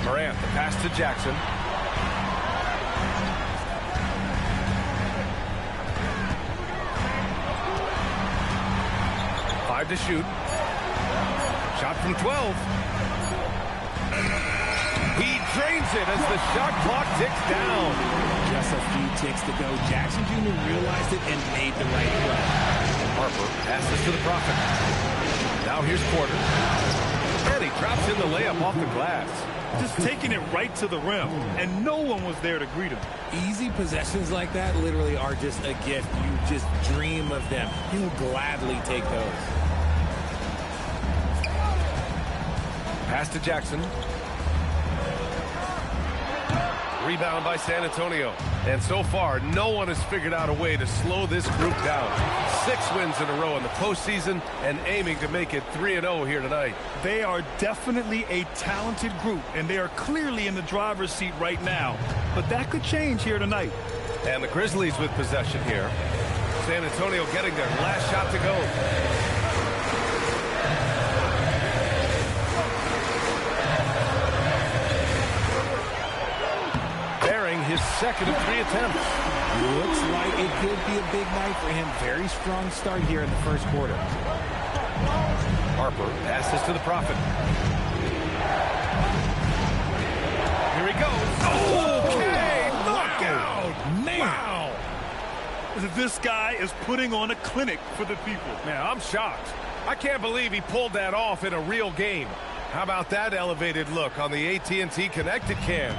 Morant, the pass to Jackson. Five to shoot. Shot from 12. He drains it as the shot clock ticks down. Just a few ticks to go. Jackson Jr. realized it and made the right play. Harper passes to the Prophet. Now here's Porter. And he drops in the layup off the glass. Just taking it right to the rim, and no one was there to greet him. Easy possessions like that literally are just a gift. You just dream of them. He'll gladly take those. Pass to Jackson. Rebound by San Antonio. And so far, no one has figured out a way to slow this group down. 6 wins in a row in the postseason and aiming to make it 3-0 here tonight. They are definitely a talented group, and they are clearly in the driver's seat right now. But that could change here tonight. And the Grizzlies with possession here. San Antonio getting their last shot to go. His second of 3 attempts. Looks like it could be a big night for him. Very strong start here in the first quarter. Harper passes to the Prophet. Here he goes. Okay, knockout. Man. Wow. This guy is putting on a clinic for the people. Man, I'm shocked. I can't believe he pulled that off in a real game. How about that elevated look on the AT&T Connected Cam?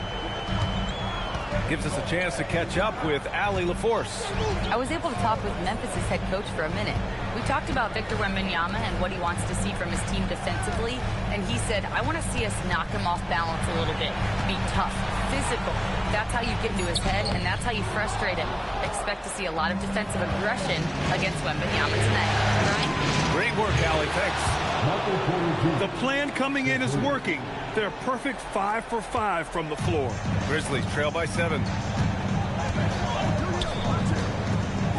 Gives us a chance to catch up with Allie LaForce. I was able to talk with Memphis' head coach for a minute. We talked about Victor Wembanyama and what he wants to see from his team defensively, and he said, I want to see us knock him off balance a little bit, be tough, physical. That's how you get into his head, and that's how you frustrate him. Expect to see a lot of defensive aggression against Wembanyama tonight. Ryan? Great work, Allie. Thanks. The plan coming in is working. They're perfect 5 for 5 from the floor. Grizzlies trail by 7.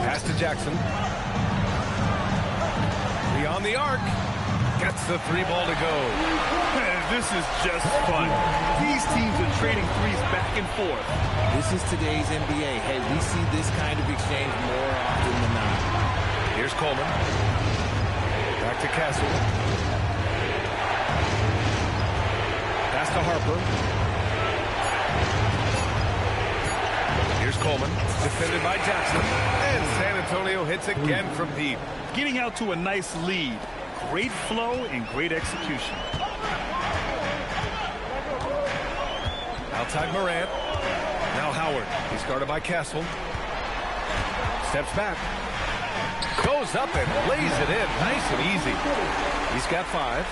Pass to Jackson. Beyond the arc. Gets the 3 ball to go. This is just fun. These teams are trading threes back and forth. This is today's NBA. Hey, we see this kind of exchange more often than not. Here's Coleman. Back to Castle. Pass to Harper. Here's Coleman. Defended by Jackson. And San Antonio hits again from deep. Getting out to a nice lead. Great flow and great execution. Outside Morant. Now Howard. He's guarded by Castle. Steps back. Goes up and lays it in. Nice and easy. He's got 5.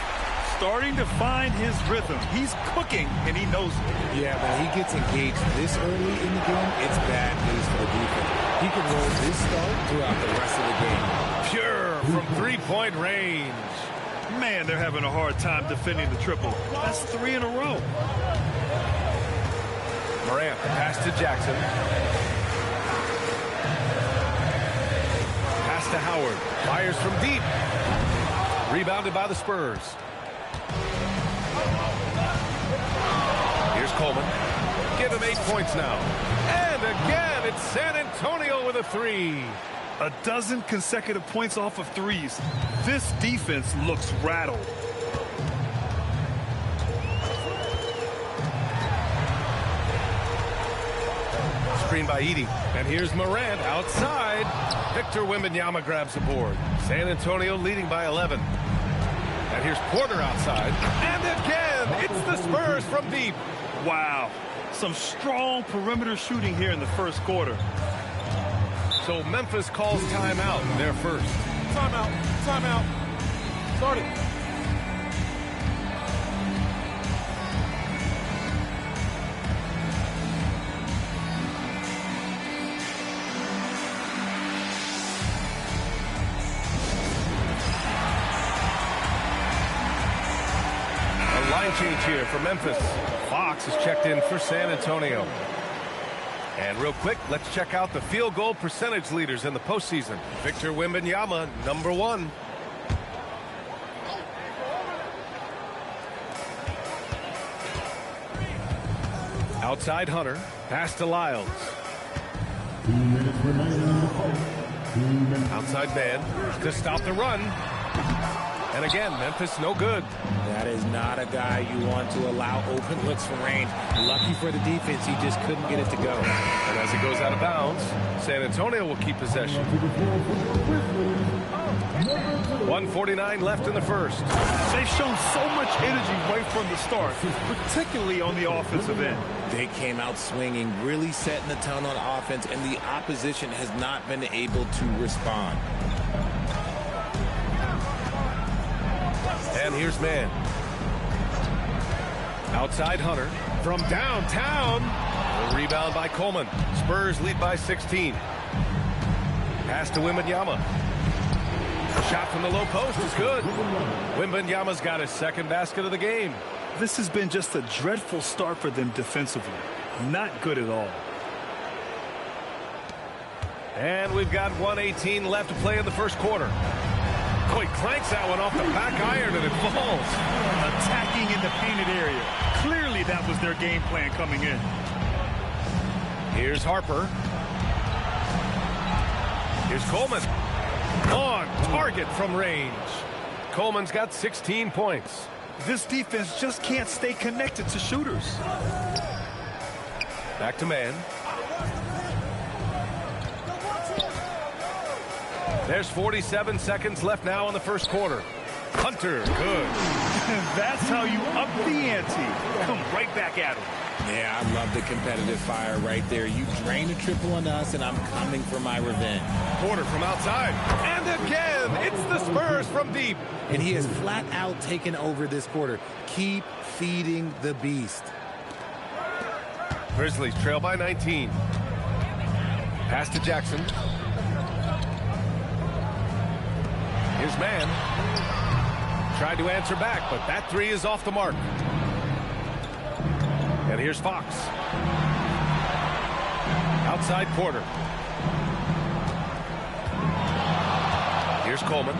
Starting to find his rhythm. He's cooking, and he knows it. Yeah, when he gets engaged this early in the game, it's bad news for the defense. He can roll this start throughout the rest of the game. Pure from 3-point range. Man, they're having a hard time defending the triple. That's 3 in a row. Morant, the pass to Jackson. Pass to Howard. Fires from deep. Rebounded by the Spurs. Here's Coleman. Give him 8 points now. And again, it's San Antonio with a 3. A dozen consecutive points off of threes. This defense looks rattled. Screen by Edey. And here's Morant outside. Victor Wembanyama grabs the board. San Antonio leading by 11. And here's Porter outside. And again, it's the Spurs from deep. Wow. Some strong perimeter shooting here in the first quarter. So Memphis calls timeout, their first. Timeout. Timeout. Start it. A line change here for Memphis. Fox is checked in for San Antonio. And real quick, let's check out the field goal percentage leaders in the postseason. Victor Wembanyama, number 1. Outside Hunter. Pass to Lyles. 2 minutes remaining in the fight. 2 minutes. Outside man to stop the run. And again, Memphis no good. That is not a guy you want to allow open looks from range. Lucky for the defense, he just couldn't get it to go. And as it goes out of bounds, San Antonio will keep possession. 1:49 left in the first. They've shown so much energy right from the start, particularly on the offensive end. They came out swinging, really setting the tone on offense, and the opposition has not been able to respond. And here's man. Outside Hunter from downtown. A rebound by Coleman. Spurs lead by 16. Pass to Wembanyama. Shot from the low post is good. Wembanyama's got his second basket of the game. This has been just a dreadful start for them defensively. Not good at all. And we've got 1:18 left to play in the first quarter. Oh, he clanks that one off the back iron and it falls. Attacking in the painted area. Clearly that was their game plan coming in. Here's Harper. Here's Coleman. On target from range. Coleman's got 16 points. This defense just can't stay connected to shooters. Back to man. There's 47 seconds left now in the first quarter. Hunter, good. That's how you up the ante. Come right back at him. Yeah, I love the competitive fire right there. You drain a triple on us, and I'm coming for my revenge. Porter from outside. And again, it's the Spurs from deep. And he has flat out taken over this quarter. Keep feeding the beast. Grizzlies trail by 19. Pass to Jackson. Here's man. Tried to answer back, but that three is off the mark. And here's Fox. Outside Porter. Here's Coleman.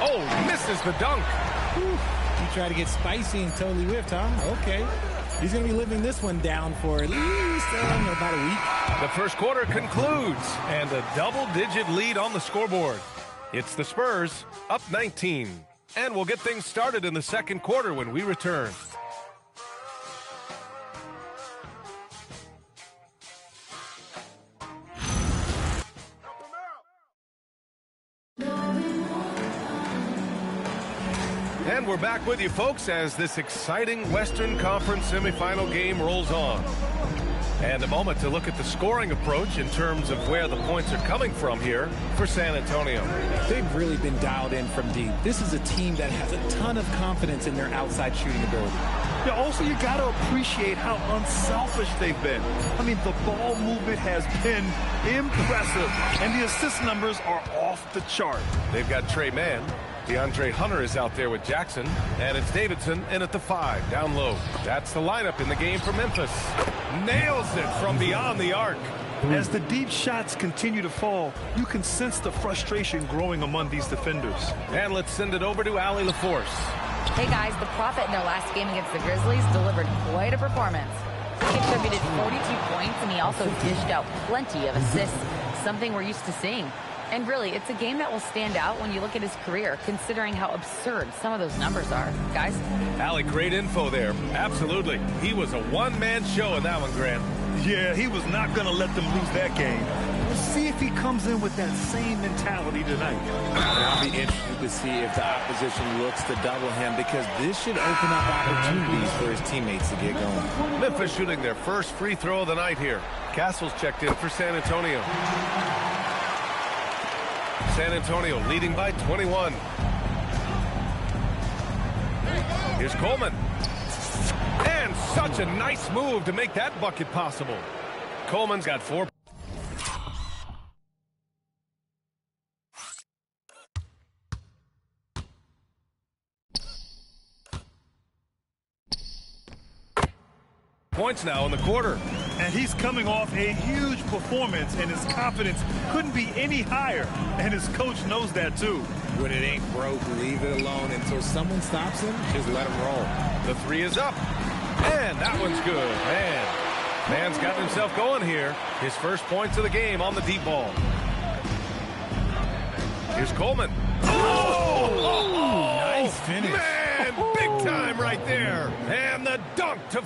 Oh, misses the dunk. He tried to get spicy and totally whiffed, huh? Okay. He's going to be living this one down for at least about a week. The first quarter concludes, and a double-digit lead on the scoreboard. It's the Spurs, up 19. And we'll get things started in the second quarter when we return. And we're back with you, folks, as this exciting Western Conference semifinal game rolls on. And a moment to look at the scoring approach in terms of where the points are coming from here for San Antonio. They've really been dialed in from deep. This is a team that has a ton of confidence in their outside shooting ability. Yeah, also, you got to appreciate how unselfish they've been. I mean, the ball movement has been impressive, and the assist numbers are off the chart. They've got Trey Mann. DeAndre Hunter is out there with Jackson, and it's Davidson in at the 5, down low. That's the lineup in the game for Memphis. Nails it from beyond the arc. As the deep shots continue to fall, you can sense the frustration growing among these defenders. And let's send it over to Allie LaForce. Hey guys, the Prophet in their last game against the Grizzlies delivered quite a performance. He contributed 42 points, and he also dished out plenty of assists, something we're used to seeing. And really, it's a game that will stand out when you look at his career, considering how absurd some of those numbers are. Guys? Allie, great info there. Absolutely. He was a one-man show in that one, Grant. Yeah, he was not going to let them lose that game. We'll see if he comes in with that same mentality tonight. I'll be interested to see if the opposition looks to double him, because this should open up opportunities for his teammates to get going. Memphis shooting their first free throw of the night here. Castle's checked in for San Antonio. San Antonio leading by 21. Here's Coleman. And such a nice move to make that bucket possible. Coleman's got 4. Points now in the quarter. And he's coming off a huge performance, and his confidence couldn't be any higher. And his coach knows that, too. When it ain't broke, leave it alone until someone stops him. Just let him roll. The 3 is up. And that one's good. Man's got himself going here. His first points of the game on the deep ball. Here's Coleman. Oh! Nice finish. Man, big time right there. And the dunk to...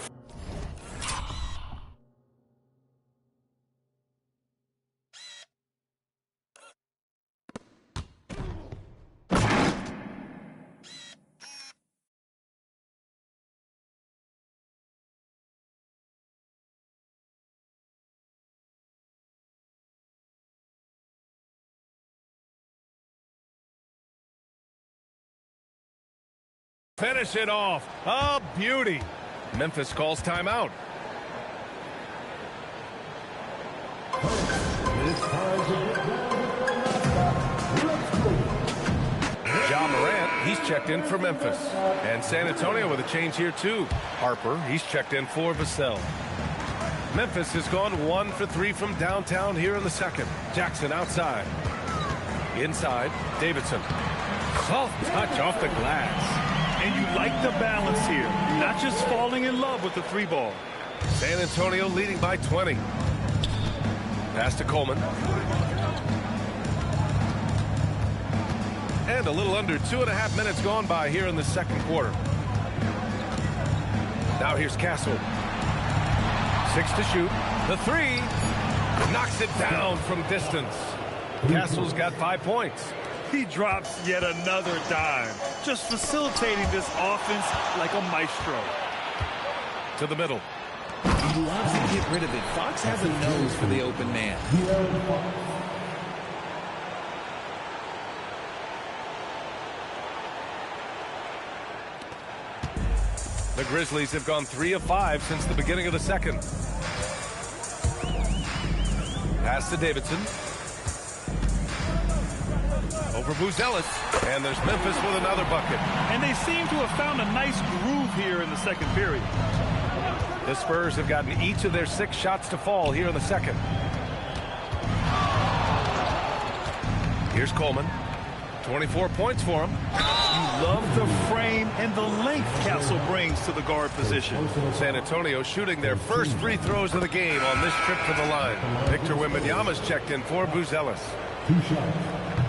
Finish it off. A beauty. Memphis calls timeout. Ja Morant, he's checked in for Memphis. And San Antonio with a change here too. Harper, he's checked in for Vassell. Memphis has gone 1 for 3 from downtown here in the second. Jackson outside. Inside, Davidson. Soft touch off the glass. And you like the balance here, not just falling in love with the 3-ball. San Antonio leading by 20. Pass to Coleman. And a little under 2.5 minutes gone by here in the second quarter. Now here's Castle. 6 to shoot. The 3 knocks it down from distance. Castle's got 5 points. He drops yet another dime, just facilitating this offense like a maestro. To the middle. He loves to get rid of it. Fox has a nose for the open man. The Grizzlies have gone 3 of 5 since the beginning of the second. Pass to Davidson. Over Buzelis. And there's Memphis with another bucket. And they seem to have found a nice groove here in the second period. The Spurs have gotten each of their 6 shots to fall here in the second. Here's Coleman. 24 points for him. You love the frame and the length Castle brings to the guard position. San Antonio shooting their first free throws of the game on this trip to the line. Victor Wembanyama's checked in for Buzelis. 2 shots.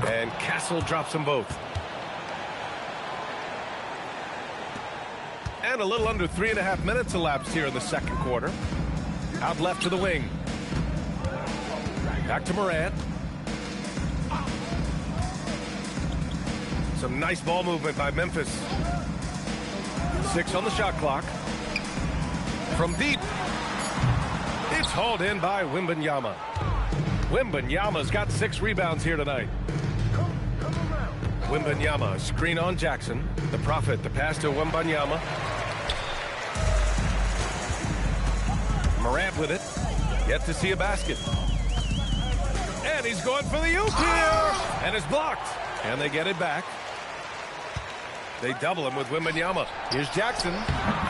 And Castle drops them both. And a little under 3.5 minutes elapsed here in the second quarter. Out left to the wing. Back to Morant. Some nice ball movement by Memphis. 6 on the shot clock. From deep. It's hauled in by Wembanyama. Wembanyama's got 6 rebounds here tonight. Wembanyama, screen on Jackson. The Prophet, the pass to Wembanyama. Morant with it. Yet to see a basket. And he's going for the oop here. And it's blocked. And they get it back. They double him with Wembanyama. Here's Jackson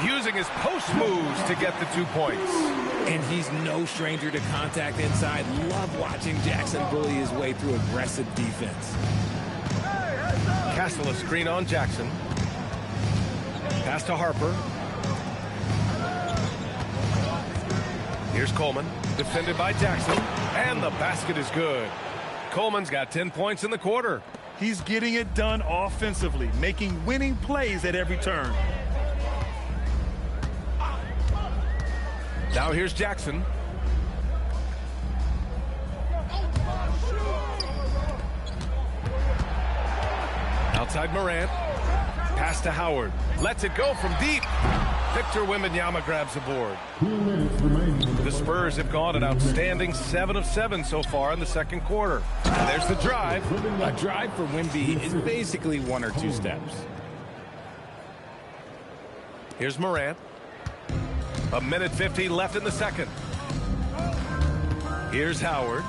using his post moves to get the 2 points. And he's no stranger to contact inside. Love watching Jackson bully his way through aggressive defense. Castle a screen on Jackson. Pass to Harper. Here's Coleman, defended by Jackson. And the basket is good. Coleman's got 10 points in the quarter. He's getting it done offensively, making winning plays at every turn. Now here's Jackson. Outside Morant. Pass to Howard. Lets it go from deep. Victor Wembanyama grabs the board. 2 minutes remaining. The Spurs have gone an outstanding 7 of 7 so far in the second quarter. And there's the drive. A drive for Wemby is basically 1 or 2 steps. Here's Morant. 1:50 left in the second. Here's Howard.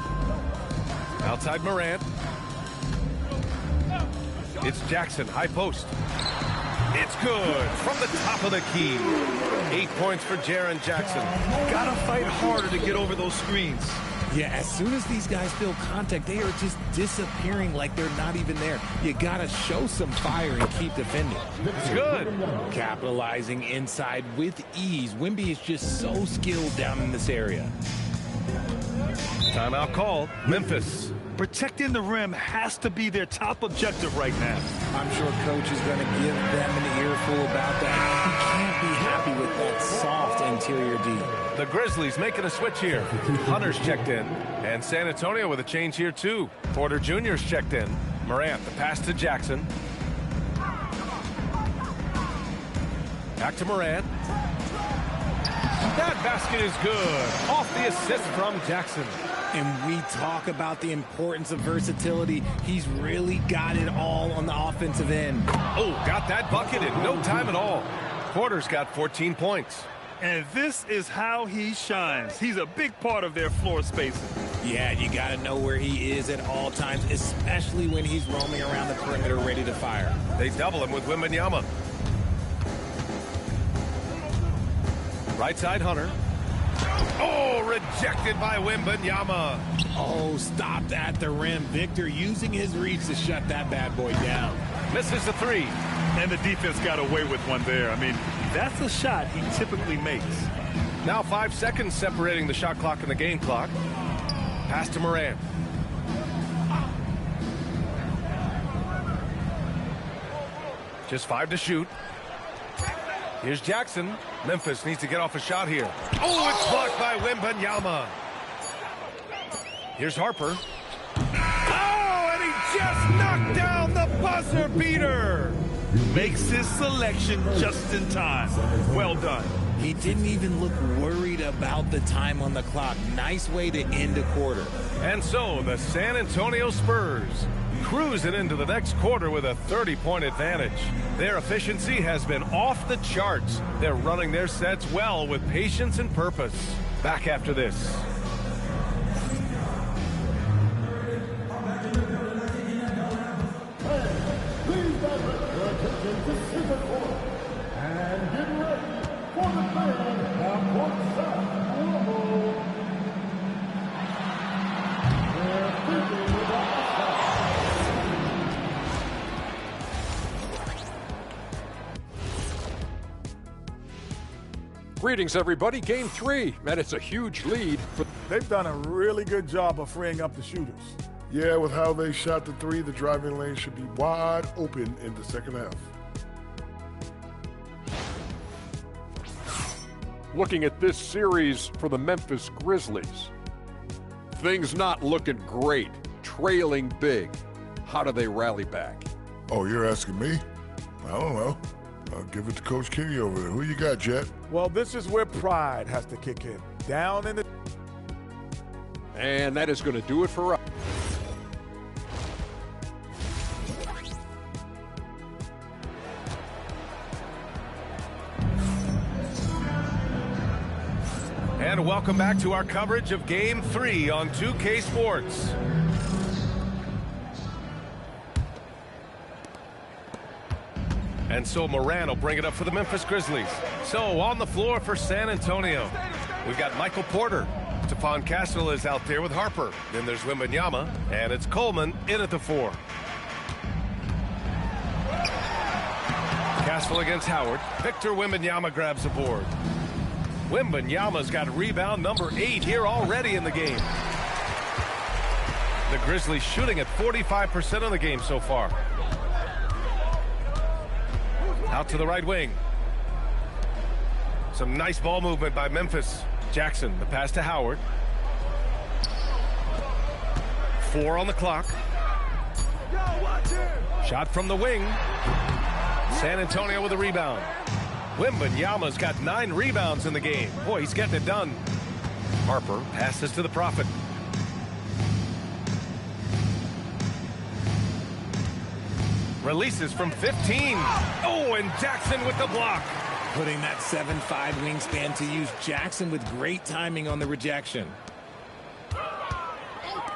Outside Morant. It's Jackson, high post. It's good from the top of the key. 8 points for Jaren Jackson. Gotta fight harder to get over those screens. Yeah, as soon as these guys feel contact, they are just disappearing like they're not even there. You got to show some fire and keep defending. It's good. Capitalizing inside with ease. Wemby is just so skilled down in this area. Timeout called. Memphis. Protecting the rim has to be their top objective right now. I'm sure coach is going to give them an earful about that. He can't be happy with that soft interior D. The Grizzlies making a switch here. Hunter's checked in. And San Antonio with a change here, too. Porter Jr.'s checked in. Morant, the pass to Jackson. Back to Morant. That basket is good. Off the assist from Jackson. And we talk about the importance of versatility. He's really got it all on the offensive end. Oh, got that bucket in no time at all. Porter's got 14 points. And this is how he shines. He's a big part of their floor spacing. Yeah, you got to know where he is at all times, especially when he's roaming around the perimeter ready to fire. They double him with Wembanyama. Right side, Hunter. Oh, rejected by Wembanyama. Oh, stopped at the rim. Victor using his reach to shut that bad boy down. Misses the three. And the defense got away with one there. I mean, that's a shot he typically makes. Now 5 seconds separating the shot clock and the game clock. Pass to Morant. Just 5 to shoot. Here's Jackson. Memphis needs to get off a shot here. Oh, it's blocked by Wembanyama. Here's Harper. Oh, and he just knocked down the buzzer beater. Makes his selection just in time. Well done. He didn't even look worried about the time on the clock. Nice way to end a quarter. And so the San Antonio Spurs cruising into the next quarter with a 30-point advantage. Their efficiency has been off the charts. They're running their sets well with patience and purpose. Back after this. Please divert your attention to center court. And get ready for the third half-court set. Rumble. They're thinking about the shot. Greetings, everybody. Game 3, and it's a huge lead. They've done a really good job of freeing up the shooters. Yeah, with how they shot the three, the driving lane should be wide open in the second half. Looking at this series for the Memphis Grizzlies, things not looking great, trailing big. How do they rally back? Oh, you're asking me? I don't know. I'll give it to Coach Kenny over there. Who you got, Jet? Well, this is where pride has to kick in. Down in the... And that is going to do it for us. And welcome back to our coverage of Game 3 on 2K Sports. And so Morant will bring it up for the Memphis Grizzlies. So on the floor for San Antonio, we've got Michael Porter. Stephon Castle is out there with Harper. Then there's Wembanyama, and it's Coleman in at the 4. Castle against Howard. Victor Wembanyama grabs the board. Wembanyama's got rebound number 8 here already in the game. The Grizzlies shooting at 45% of the game so far. Out to the right wing. Some nice ball movement by Memphis. Jackson, the pass to Howard. 4 on the clock. Shot from the wing. San Antonio with a rebound. Wembanyama's got 9 rebounds in the game. Boy, he's getting it done. Harper passes to the Prophet. Releases from 15. Oh, and Jackson with the block. Putting that 7'5" wingspan to use. Jackson with great timing on the rejection.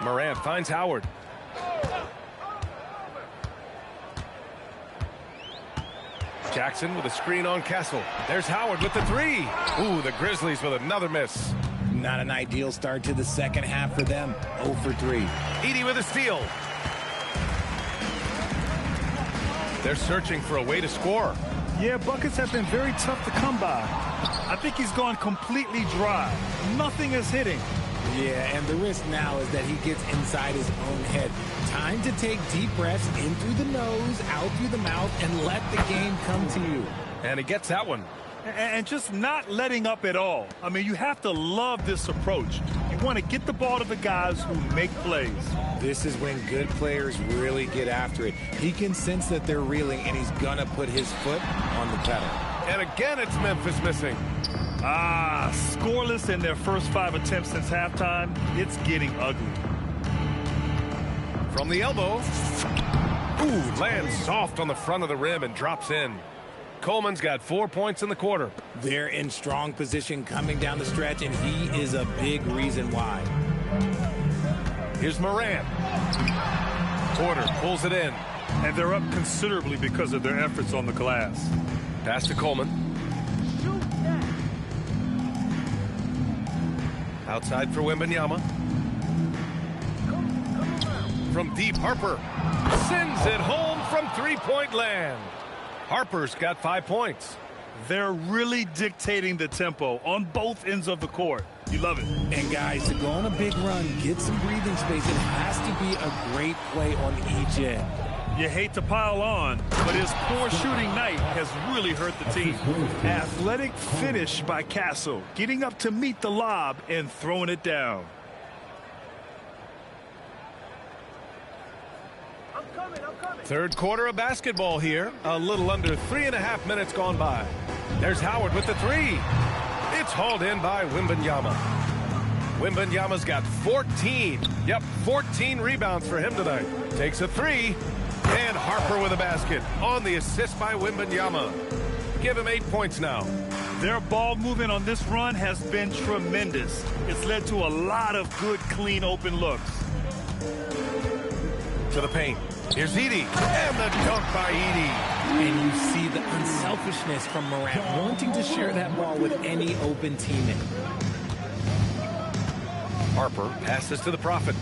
Morant finds Howard. Jackson with a screen on Castle. There's Howard with the 3. Ooh, the Grizzlies with another miss. Not an ideal start to the second half for them. 0 for 3. Edey with a steal. They're searching for a way to score. Yeah, buckets have been very tough to come by. I think he's gone completely dry. Nothing is hitting. Yeah, and the risk now is that he gets inside his own head. Time to take deep breaths in through the nose, out through the mouth, and let the game come to you. And he gets that one. And just not letting up at all. I mean, you have to love this approach. You want to get the ball to the guys who make plays. This is when good players really get after it. He can sense that they're reeling, and he's going to put his foot on the pedal. And again, it's Memphis missing. Scoreless in their first 5 attempts since halftime. It's getting ugly. From the elbow. Ooh, lands soft on the front of the rim and drops in. Coleman's got 4 points in the quarter. They're in strong position coming down the stretch, and he is a big reason why. Here's Morant. Porter pulls it in. And they're up considerably because of their efforts on the glass. Pass to Coleman. Outside for Wembanyama. From deep, Harper sends it home from three-point land. Harper's got 5 points. They're really dictating the tempo on both ends of the court. You love it. And guys, to go on a big run, get some breathing space, it has to be a great play on each end. You hate to pile on, but his poor shooting night has really hurt the team. Athletic finish by Castle, getting up to meet the lob and throwing it down. Third quarter of basketball here. A little under 3.5 minutes gone by. There's Howard with the three. It's hauled in by Wembanyama. Wembanyama's got 14. Yep, 14 rebounds for him tonight. Takes a three. And Harper with a basket on the assist by Wembanyama. Give him 8 points now. Their ball movement on this run has been tremendous. It's led to a lot of good, clean, open looks. To the paint. Here's Edey. And the dunk by Edey. And you see the unselfishness from Morant, wanting to share that ball with any open teammate. Harper passes to the Prophet.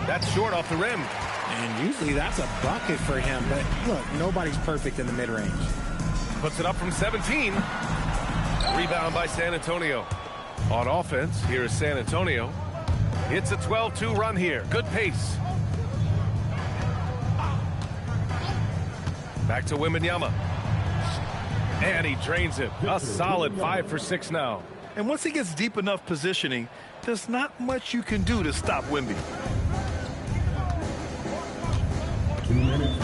That's short off the rim. And usually that's a bucket for him. But look, nobody's perfect in the mid-range. Puts it up from 17. Rebound by San Antonio. On offense, here is San Antonio. It's a 12-2 run here. Good pace. Back to Wembanyama. And he drains it. A solid 5 for 6 now. And once he gets deep enough positioning, there's not much you can do to stop Wemby.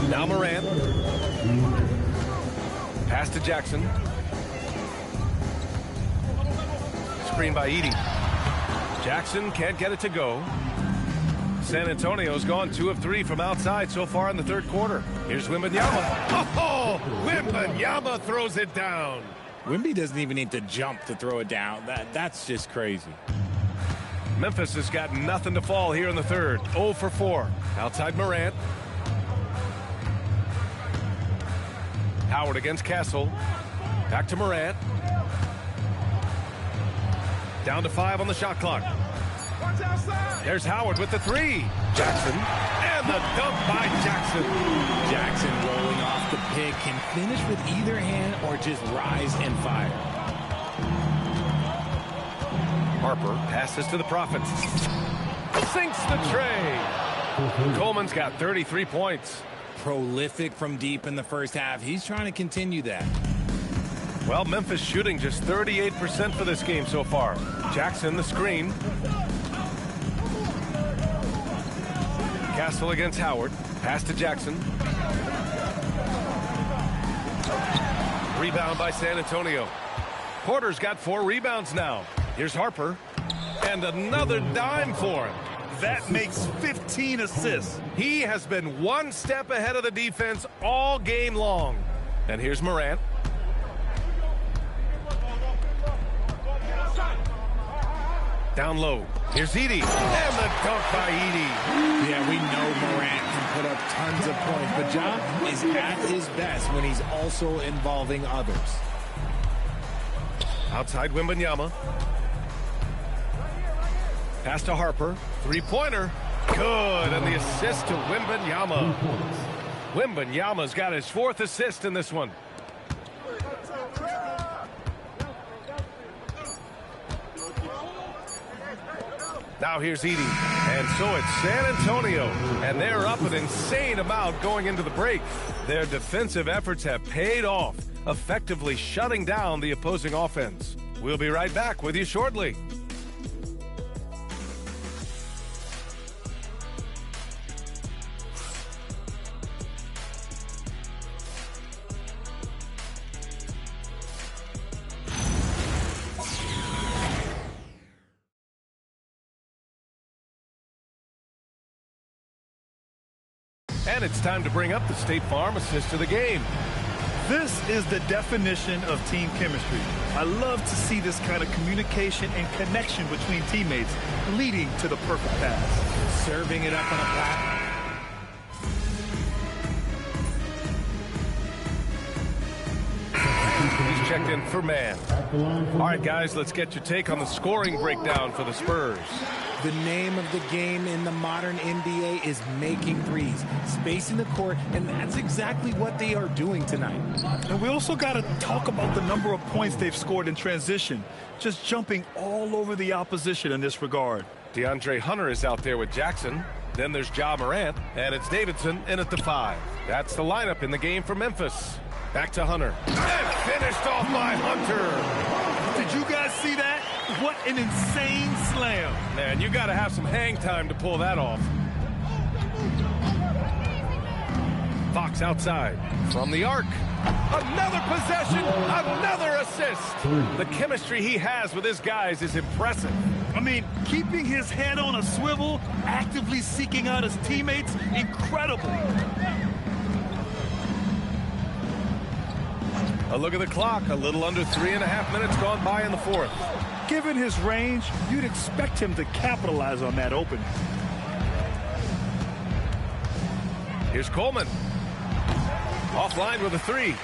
Now Morant. Pass to Jackson. Screen by Edey. Jackson can't get it to go. San Antonio's gone 2 of 3 from outside so far in the third quarter. Here's Wembanyama. Oh, Wembanyama throws it down. Wemby doesn't even need to jump to throw it down. That's just crazy. Memphis has got nothing to fall here in the third. 0 for 4. Outside Morant. Howard against Castle. Back to Morant. Down to 5 on the shot clock. There's Howard with the three. Jackson. And the dunk by Jackson. Jackson rolling off the pick can finish with either hand or just rise and fire. Harper passes to the Prophet. Sinks the tray. Coleman's got 33 points. Prolific from deep in the first half. He's trying to continue that. Well, Memphis shooting just 38% for this game so far. Jackson the screen. Castle against Howard. Pass to Jackson. Rebound by San Antonio. Porter's got 4 rebounds now. Here's Harper. And another dime for him. That makes 15 assists. He has been 1 step ahead of the defense all game long. And here's Morant. Down low. Here's Edey. And the dunk by Edey. Yeah, we know Morant can put up tons of points, but Ja is at his best when he's also involving others. Outside Wembanyama. Pass to Harper. Three-pointer. Good. And the assist to Wembanyama. Wembanyama's got his 4th assist in this one. Now here's Edey. And so it's San Antonio. And they're up an insane amount going into the break. Their defensive efforts have paid off, effectively shutting down the opposing offense. We'll be right back with you shortly. And it's time to bring up the State Farm assist of the game. This is the definition of team chemistry. I love to see this kind of communication and connection between teammates leading to the perfect pass. Serving it up on a platter. He's checked in for man. All right, guys, let's get your take on the scoring breakdown for the Spurs. The name of the game in the modern NBA is making threes, spacing the court, and that's exactly what they are doing tonight. And we also got to talk about the number of points they've scored in transition, just jumping all over the opposition in this regard. DeAndre Hunter is out there with Jackson. Then there's Ja Morant, and it's Davidson in at the 5. That's the lineup in the game for Memphis. Back to Hunter. And finished off by Hunter. Did you guys see that? What an insane slam. Man, you got to have some hang time to pull that off. Fox outside from the arc. Another possession, another assist. The chemistry he has with his guys is impressive. I mean, keeping his head on a swivel, actively seeking out his teammates, incredible. A look at the clock, a little under 3.5 minutes gone by in the 4th. Given his range, you'd expect him to capitalize on that opening. Here's Coleman. Offline with a 3.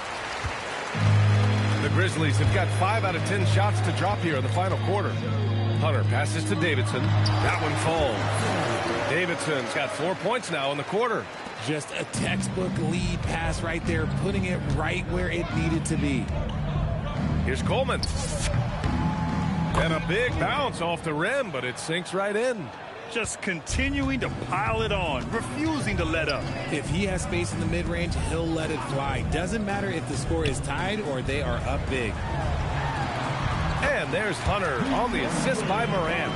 The Grizzlies have got 5 out of 10 shots to drop here in the final quarter. Hunter passes to Davidson. That one falls. Davidson's got 4 points now in the quarter. Just a textbook lead pass right there, putting it right where it needed to be. Here's Coleman. And a big bounce off the rim, but it sinks right in. Just continuing to pile it on, refusing to let up. If he has space in the mid-range, he'll let it fly. Doesn't matter if the score is tied or they are up big. And there's Hunter on the assist by Morant.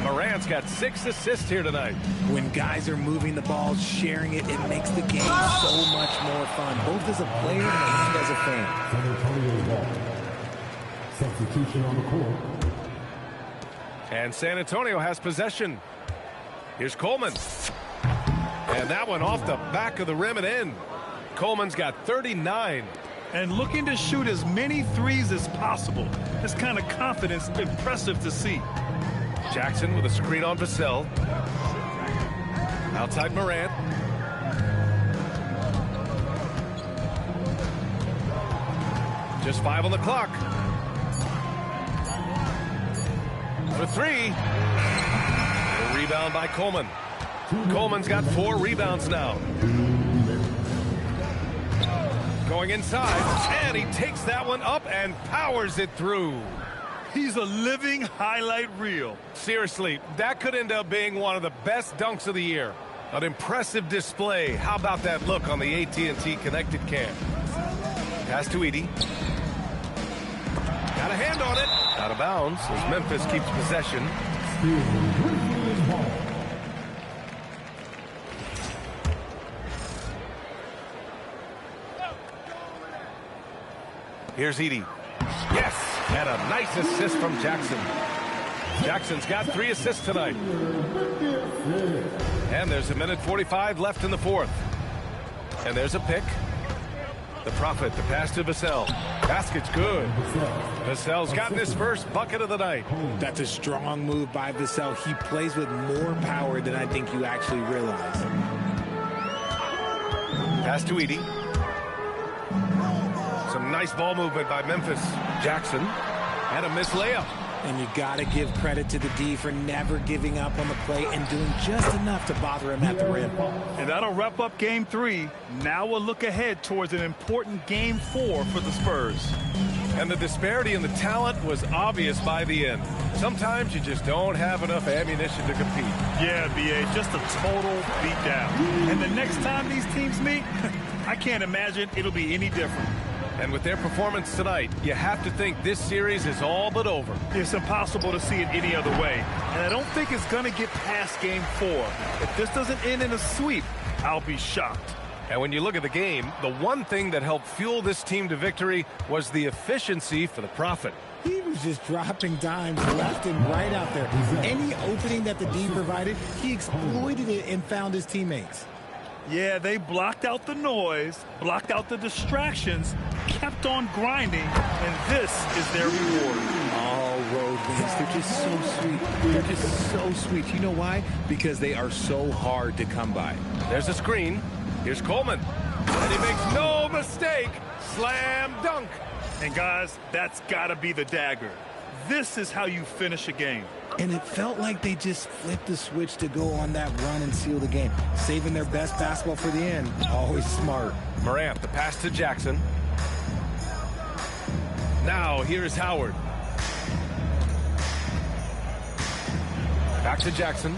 Morant's got 6 assists here tonight. When guys are moving the ball, sharing it, it makes the game so much more fun, both as a player and as a fan. San Antonio ball. Substitution on the court. And San Antonio has possession. Here's Coleman. And that one off the back of the rim and in. Coleman's got 39. And looking to shoot as many threes as possible. This kind of confidence, impressive to see. Jackson with a screen on Vassell. Outside Morant. Just 5 on the clock. For 3. A rebound by Coleman. Coleman's got 4 rebounds now. Going inside, and he takes that one up and powers it through. He's a living highlight reel. Seriously, that could end up being one of the best dunks of the year. An impressive display. How about that look on the AT&T connected cam? Pass to Edey. Got a hand on it. Out of bounds as Memphis keeps possession. Here's Edey. Yes, and a nice assist from Jackson. Jackson's got 3 assists tonight. And there's 1:45 left in the 4th. And there's a pick. The Prophet, the pass to Vassell. Basket's good. Vassell's gotten his first bucket of the night. That's a strong move by Vassell. He plays with more power than I think you actually realize. Pass to Edey. Some nice ball movement by Memphis. Jackson. And a missed layup. And you got to give credit to the D for never giving up on the play and doing just enough to bother him at the rim. And that'll wrap up Game 3. Now we'll look ahead towards an important Game 4 for the Spurs. And the disparity in the talent was obvious by the end. Sometimes you just don't have enough ammunition to compete. Yeah, B.A., just a total beatdown. And the next time these teams meet, I can't imagine it'll be any different. And with their performance tonight, you have to think this series is all but over. It's impossible to see it any other way. And I don't think it's going to get past Game 4. If this doesn't end in a sweep, I'll be shocked. And when you look at the game, the one thing that helped fuel this team to victory was the efficiency for the Prophet. He was just dropping dimes left and right out there. Any opening that the D provided, he exploited it and found his teammates. Yeah, they blocked out the noise, blocked out the distractions, kept on grinding, and this is their reward. All road wins. They're just so sweet. They're just so sweet. You know why? Because they are so hard to come by. There's a screen. Here's Coleman. And he makes no mistake. Slam dunk. And guys, that's got to be the dagger. This is how you finish a game. And it felt like they just flipped the switch to go on that run and seal the game. Saving their best basketball for the end. Always smart. Morant, the pass to Jackson. Now, here's Howard. Back to Jackson.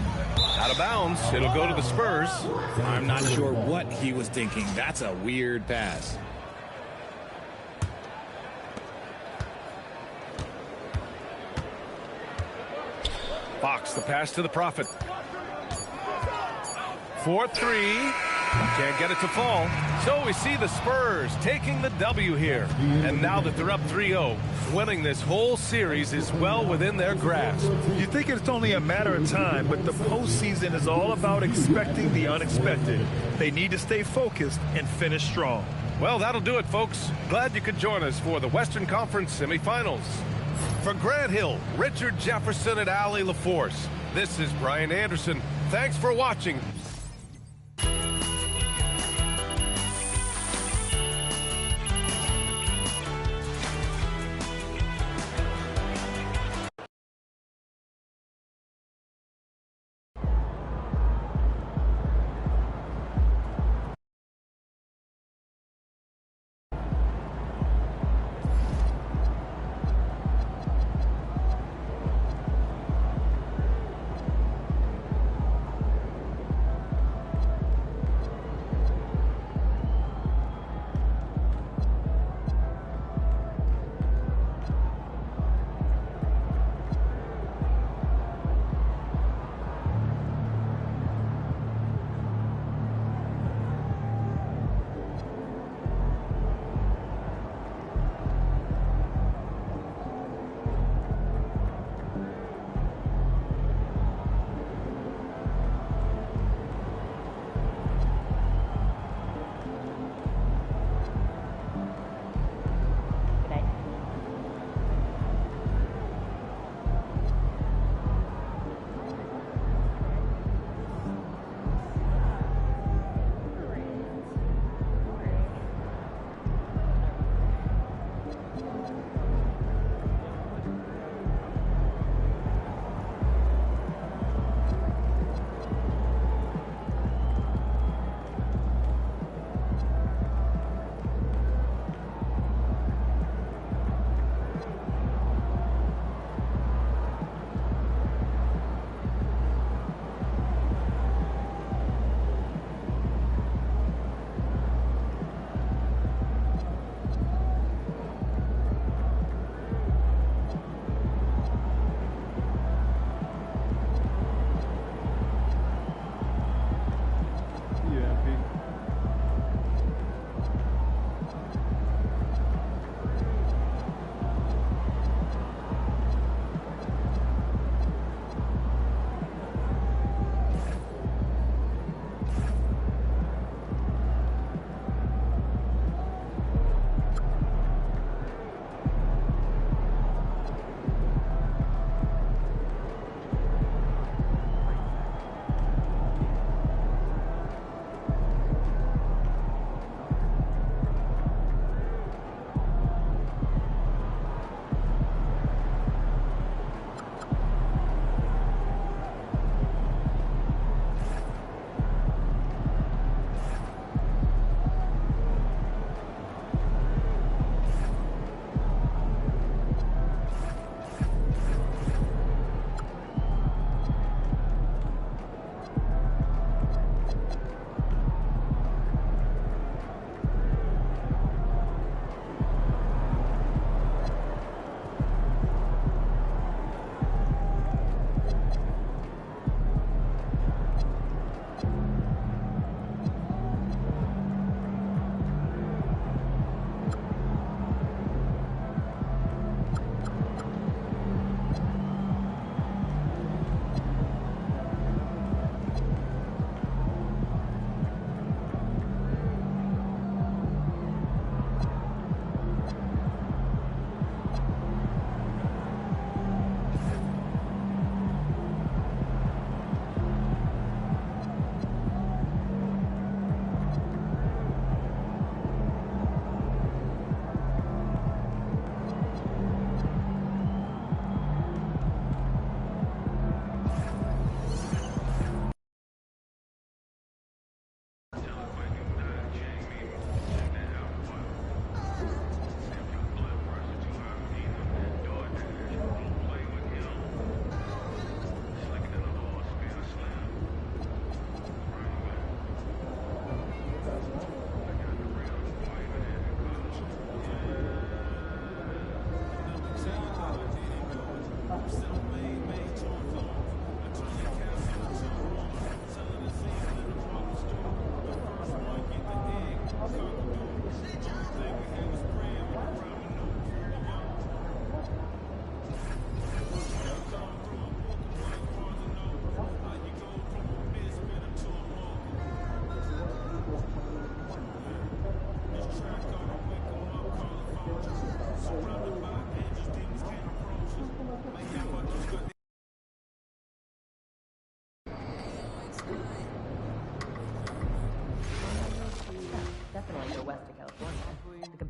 Out of bounds. It'll go to the Spurs. I'm not sure what he was thinking. That's a weird pass. Fox, the pass to the Prophet. 4-3. Can't get it to fall. So we see the Spurs taking the W here. And now that they're up 3-0, winning this whole series is well within their grasp. You think it's only a matter of time, but the postseason is all about expecting the unexpected. They need to stay focused and finish strong. Well, that'll do it, folks. Glad you could join us for the Western Conference semifinals. For Grant Hill, Richard Jefferson, and Allie LaForce, this is Brian Anderson. Thanks for watching.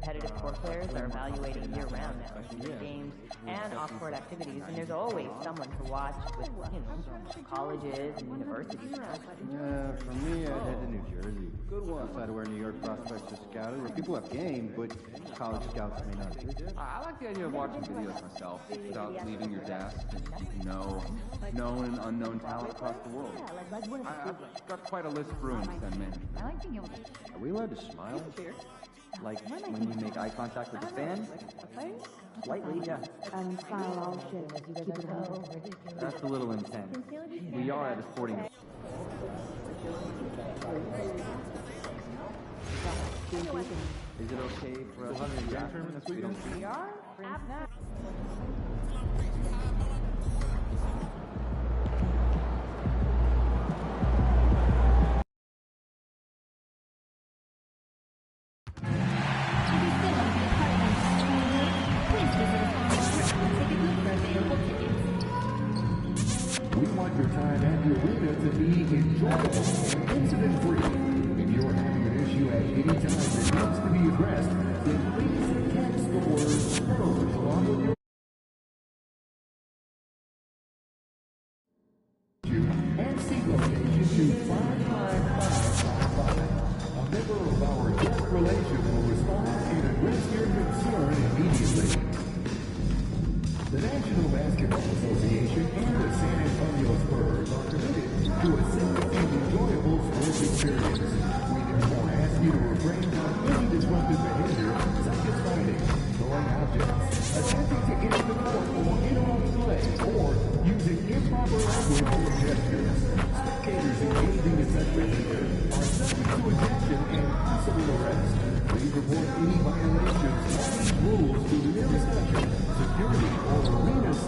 competitive court players are evaluating year-round now, games and off-court activities, and there's always someone to watch with, colleges and universities around. Yeah, for me, I'd head to New Jersey. Good one. Outside of where New York prospects are scouted, where people have game, but college scouts may not. I like the idea of watching videos myself without leaving your desk. You can know known and unknown talent across the world. I've got quite a list brewing to send management. I like being able to... Are we allowed to smile? Like when you make eye contact with the fan? Slightly, yeah. Smile all shit as you guys go. That's a little intense. We are at a sporting... Is it okay for us to have a tournament this weekend? We are? We want your time at the arena to be enjoyable and incident-free. If you're having an issue at any time that needs to be addressed, then please text the word "Spurs" along with your and seat location to 55555. A member of our guest relation will respond and address your concern immediately. The National Basketball Association and the San Antonio Spurs are committed to a safe and enjoyable sports experience. We therefore ask you to refrain from any disruptive behavior, such as fighting, throwing objects, attempting to enter the court or interrupt play, or using improper language or gestures. Spectators engaging in such behavior are subject to ejection and possible arrest. Please report any violations of these rules to the nearest usher, security, or arena staff.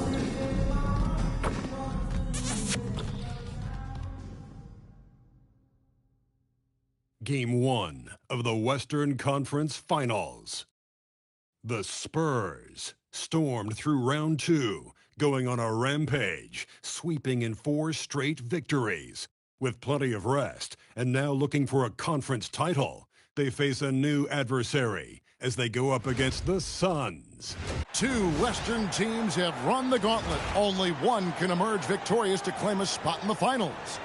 Game 1 of the Western Conference Finals. The Spurs stormed through round 2, going on a rampage, sweeping in 4 straight victories. With plenty of rest, and now looking for a conference title, they face a new adversary as they go up against the Suns. 2 Western teams have run the gauntlet. Only one can emerge victorious to claim a spot in the finals.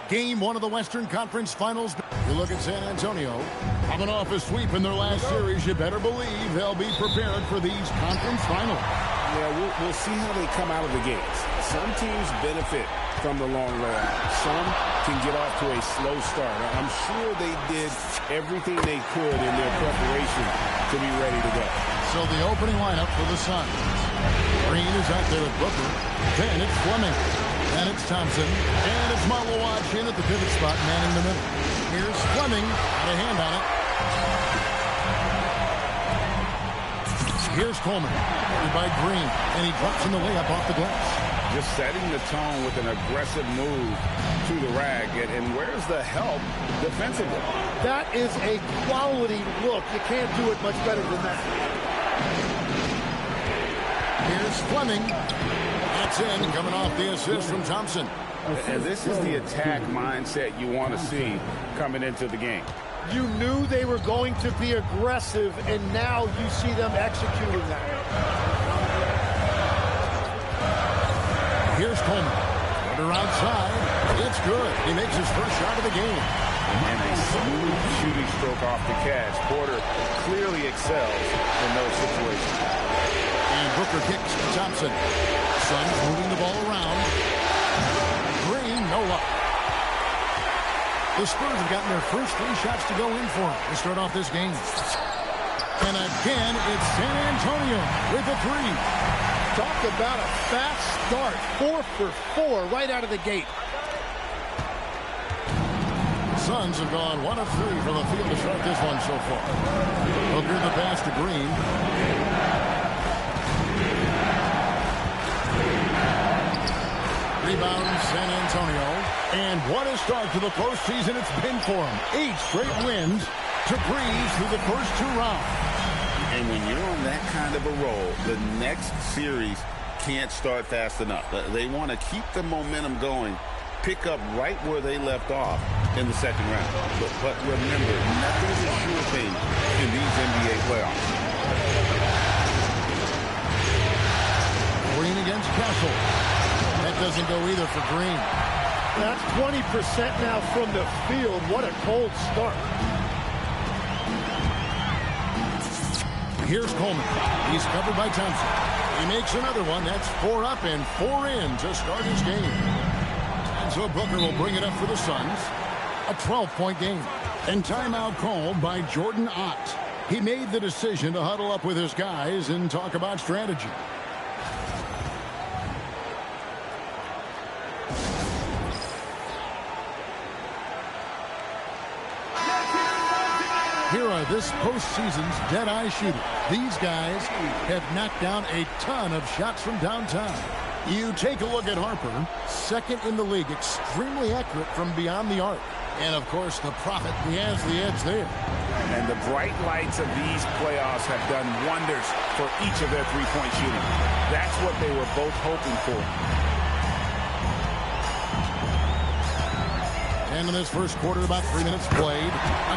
Game 1 of the Western Conference Finals. You look at San Antonio. Coming off a sweep in their last series, you better believe they'll be prepared for these conference finals. Yeah, we'll see how they come out of the gates. Some teams benefit from the long way out. Some can get off to a slow start. I'm sure they did everything they could in their preparation to be ready to go. So the opening lineup for the Suns. Green is out there with Booker. Then it's Fleming. And it's Thompson. And it's Marlo Watch in at the pivot spot, manning the middle. Here's Fleming. Got a hand on it. Here's Coleman. By Green. And he drops in the layup off the glass. Just setting the tone with an aggressive move to the rag. And where's the help defensively? That is a quality look. You can't do it much better than that. Here's Fleming. That's in, coming off the assist from Thompson. And this is the attack mindset you want to see coming into the game. You knew they were going to be aggressive, and now you see them executing that. Here's Coleman. Porter outside. It's good. He makes his first shot of the game. And a smooth shooting stroke off the catch. Porter clearly excels in those situations. And Booker kicks to Thompson. Suns moving the ball around. Green, no luck. The Spurs have gotten their first 3 shots to go in for them to start off this game. And again, it's San Antonio with a 3. Talk about a fast start. 4 for 4 right out of the gate. Suns have gone 1 of 3 from the field to start this one so far. Booker the pass to Green. Rebound San Antonio. And what a start to the postseason it's been for them. 8 straight wins to breeze through the first 2 rounds. And when you're on that kind of a roll, the next series can't start fast enough. They want to keep the momentum going pick up right where they left off in the second round. But remember, nothing's a sure thing in these NBA playoffs. Green against Castle. That doesn't go either for Green. That's 20% now from the field. What a cold start. Here's Coleman. He's covered by Thompson. He makes another one. That's 4 up and 4 in to start his game. And so Booker will bring it up for the Suns. A 12-point game. And timeout called by Jordan Ott. He made the decision to huddle up with his guys and talk about strategy. Here are this postseason's dead-eye shooters. These guys have knocked down a ton of shots from downtown. You take a look at Harper, second in the league, extremely accurate from beyond the arc. And, of course, the Prophet, he has the edge there. And the bright lights of these playoffs have done wonders for each of their three-point shooting. That's what they were both hoping for. And in this first quarter, about 3 minutes played.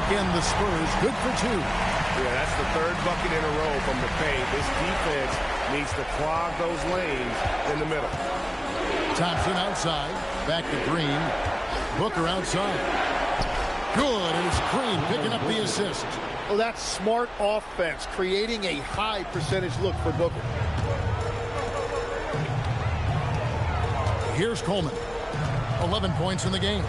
Again, the Spurs good for 2. Yeah, that's the third bucket in a row from the paint. This defense needs to clog those lanes in the middle. Thompson outside. Back to Green. Booker outside. Good, and it's Green picking up the assist. Well, that's smart offense, creating a high percentage look for Booker. Here's Coleman. 11 points in the game.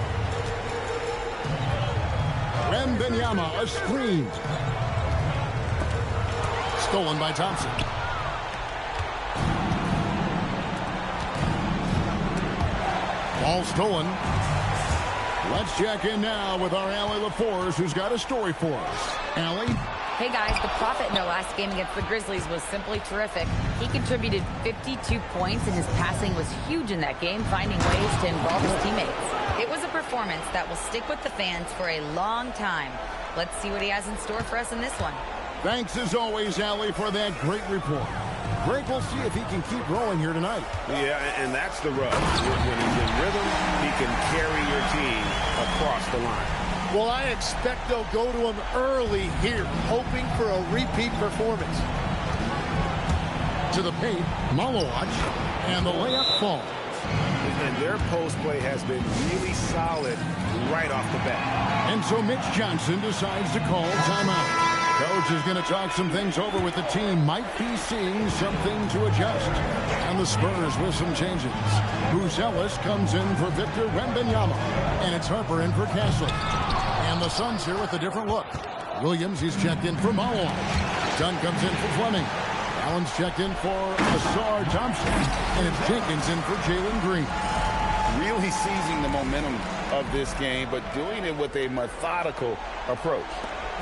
Wembanyama, a screen. Stolen by Thompson. Ball stolen. Let's check in now with our Allie LaForce, who's got a story for us. Allie? Hey guys, the Prophet in their last game against the Grizzlies was simply terrific. He contributed 52 points and his passing was huge in that game, finding ways to involve his teammates. It was a performance that will stick with the fans for a long time. Let's see what he has in store for us in this one. Thanks as always, Allie, for that great report. Great, we'll see if he can keep rolling here tonight. Yeah, and that's the rub. When he's in rhythm, he can carry your team across the line. Well, I expect they'll go to him early here, hoping for a repeat performance. To the paint, Malowacz, and the layup falls. And their post play has been really solid right off the bat. And so Mitch Johnson decides to call timeout. Coach is going to talk some things over with the team. Might be seeing something to adjust. And the Spurs with some changes. Bruce Ellis comes in for Victor Wembanyama. And it's Harper in for Castle. And the Suns here with a different look. Williams, he's checked in for Malowacz. Dunn comes in for Fleming. Allen's checked in for Ausar Thompson. And it's Jenkins in for Jalen Green. Really seizing the momentum of this game, but doing it with a methodical approach.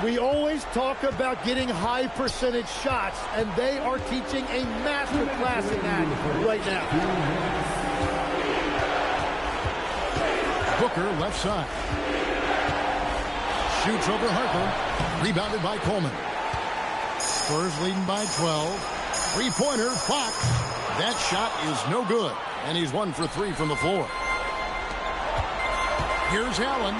We always talk about getting high percentage shots, and they are teaching a master class in that right now. Booker left side. Shoots over Harper. Rebounded by Coleman. Spurs leading by 12. Three-pointer, Fox. That shot is no good, and he's 1 for 3 from the floor. Here's Allen.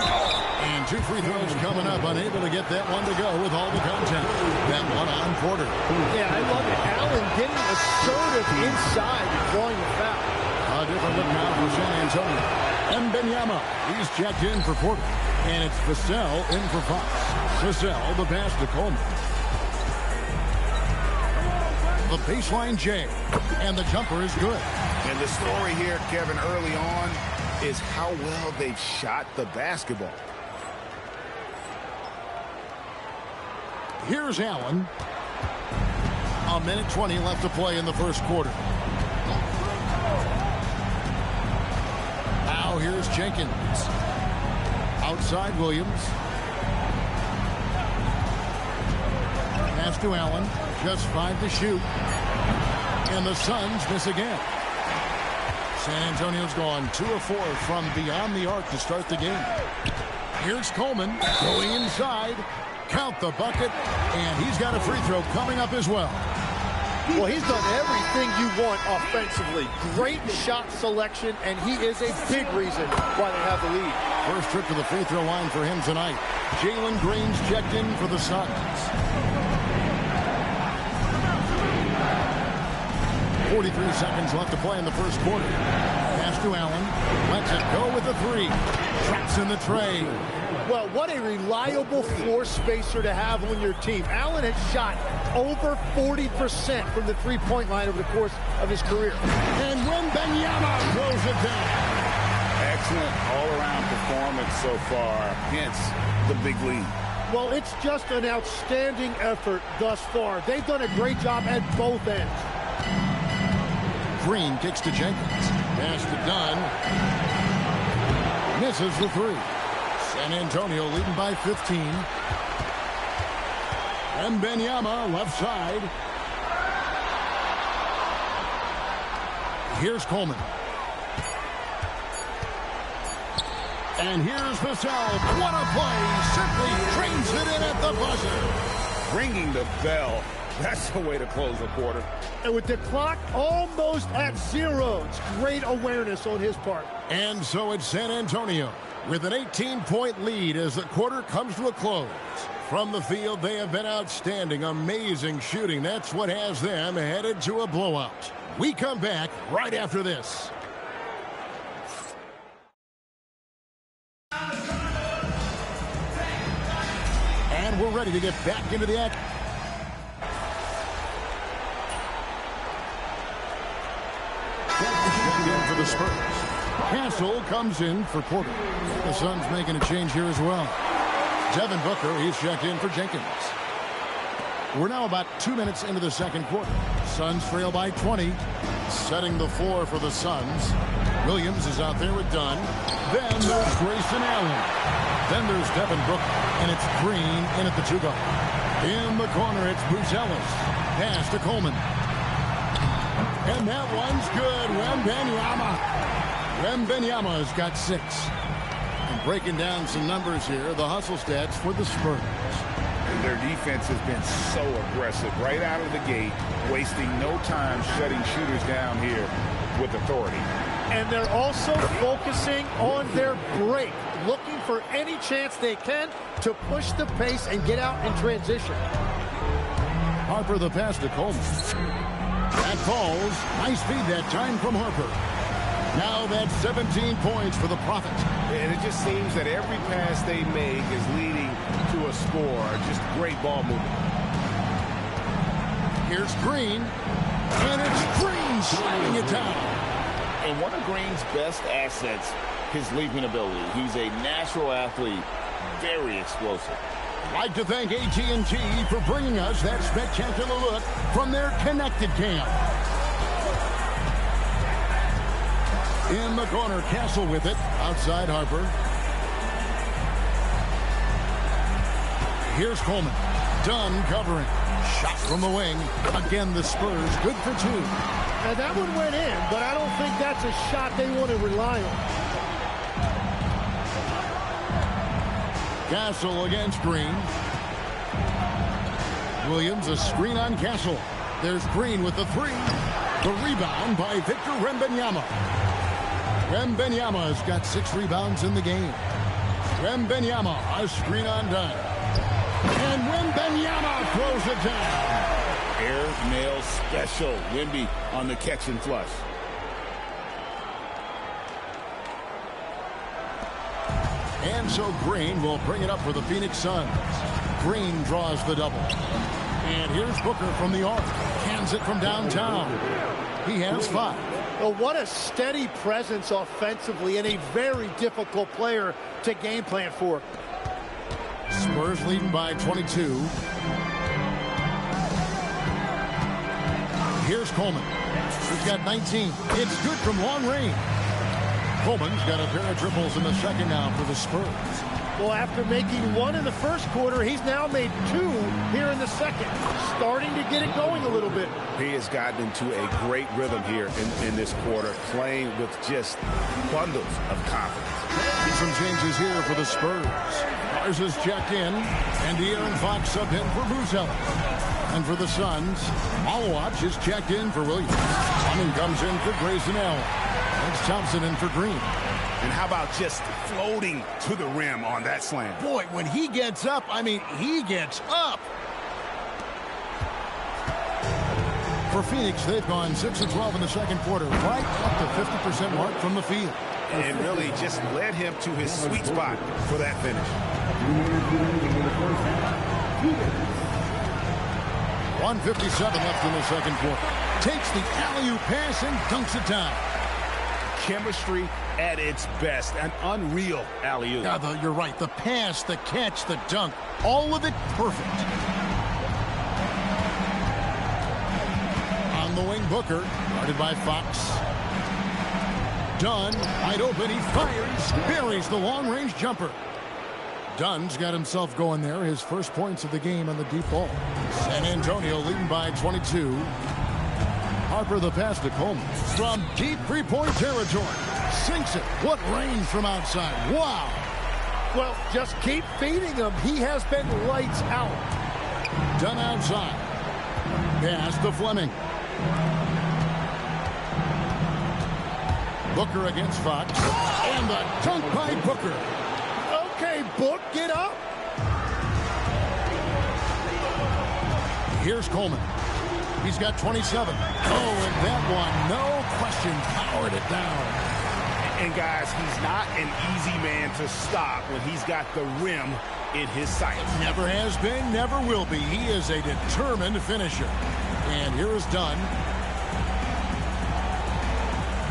And 2 free throws coming up. Unable to get that one to go with all the contact. That one on Porter. Yeah, I love it. Allen getting assertive inside and drawing the foul. A different look now for San Antonio. Wembanyama. He's checked in for Porter. And it's Vassell in for Fox. Vassell, the pass to Coleman. The baseline J. And the jumper is good. And the story here, Kevin, early on, is how well they've shot the basketball. Here's Allen. 1:20 left to play in the first quarter. Now here's Jenkins. Outside Williams. Pass to Allen. Just 5 to shoot. And the Suns miss again. San Antonio's gone 2 of 4 from beyond the arc to start the game. Here's Coleman going inside. Count the bucket. And he's got a free throw coming up as well. Well, he's done everything you want offensively. Great shot selection, and he is a big reason why they have the lead. First trip to the free throw line for him tonight. Jalen Green's checked in for the Suns. 43 seconds left to play in the first quarter. Pass to Allen. Lets it go with the three. Traps in the tray. Well, what a reliable floor spacer to have on your team. Allen has shot over 40% from the three-point line over the course of his career. And Wembanyama throws it down. Excellent all-around performance so far, hence the big lead. Well, it's just an outstanding effort thus far. They've done a great job at both ends. Green kicks to Jenkins. Pass to Dunn. Misses the three. San Antonio leading by 15. Wembanyama left side. Here's Coleman. And here's Vassell. What a play. Simply trains it in at the buzzer. Ringing the bell. That's the way to close the quarter. And with the clock almost at zero, it's great awareness on his part. And so it's San Antonio with an 18-point lead as the quarter comes to a close. From the field, they have been outstanding. Amazing shooting. That's what has them headed to a blowout. We come back right after this. And we're ready to get back into the action. For the Spurs. Castle comes in for Porter. The Suns making a change here as well. Devin Booker, he's checked in for Jenkins. We're now about 2 minutes into the second quarter. Suns trail by 20. Setting the floor for the Suns. Williams is out there with Dunn. Then there's Grayson Allen. Then there's Devin Booker. And it's Green in at the two-guard. In the corner, it's Bruce Ellis. Pass to Coleman. And that one's good. Wembanyama's got 6. And breaking down some numbers here, the hustle stats for the Spurs. Their defense has been so aggressive right out of the gate, wasting no time shutting shooters down here with authority. And they're also focusing on their break, looking for any chance they can to push the pace and get out in transition. Harper the pass to Coleman. That falls. Nice feed that time from Harper. Now that's 17 points for the Prophet. And it just seems that every pass they make is leading to a score. Just great ball movement. Here's Green. And it's Green slamming it down. And one of Green's best assets, his leaping ability. He's a natural athlete, very explosive. I'd like to thank AT&T for bringing us that spectacular look from their connected cam. In the corner, Castle with it. Outside Harper. Here's Coleman. Dunn covering. Shot from the wing. Again, the Spurs good for 2. And that one went in, but I don't think that's a shot they want to rely on. Castle against Green. Williams, a screen on Castle. There's Green with the 3. The rebound by Victor Wembanyama. Wembanyama's got 6 rebounds in the game. Wembanyama, a screen on Dunn. And Wembanyama throws it down. Air nail special. Wemby on the catch and flush. And so Green will bring it up for the Phoenix Suns. Green draws the double. And here's Booker from the arc. Cans it from downtown. He has 5. Well, what a steady presence offensively and a very difficult player to game plan for. Spurs leading by 22. Here's Coleman. He's got 19. It's good from long range. Coleman's got a pair of triples in the second now for the Spurs. Well, after making one in the first quarter, he's now made two here in the second. Starting to get it going a little bit. He has gotten into a great rhythm here in this quarter, playing with just bundles of confidence. Some changes here for the Spurs. Mars is checked in, and De'Aaron Fox subbed in for Bruce Ellis. And for the Suns, Malawach is checked in for Williams. Fleming comes in for Grayson Allen. That's Thompson in for Green. And how about just floating to the rim on that slam? Boy, when he gets up, I mean, he gets up. For Phoenix, they've gone 6 of 12 in the second quarter, right up to 50% mark from the field. And really just led him to his sweet spot for that finish. 1:57 left in the second quarter. Takes the alley-oop pass and dunks it down. Chemistry at its best. An unreal alley-oop. Yeah, you're right. The pass, the catch, the dunk, all of it perfect. On the wing, Booker, guarded by Fox. Dunn, wide open, he fires, buries the long-range jumper. Dunn's got himself going there, his first points of the game on the deep ball. San Antonio leading by 22. Harper the pass to Coleman. From deep three-point territory. Sinks it. What range from outside. Wow. Well, just keep feeding him. He has been lights out. Dunn outside. Pass to Fleming. Booker against Fox. And the dunk by Booker. Okay, Book, get up. Here's Coleman. He's got 27. Oh, and that one, no question, powered it down. And guys, he's not an easy man to stop when he's got the rim in his sight. Never has been, never will be. He is a determined finisher. And here is Dunn.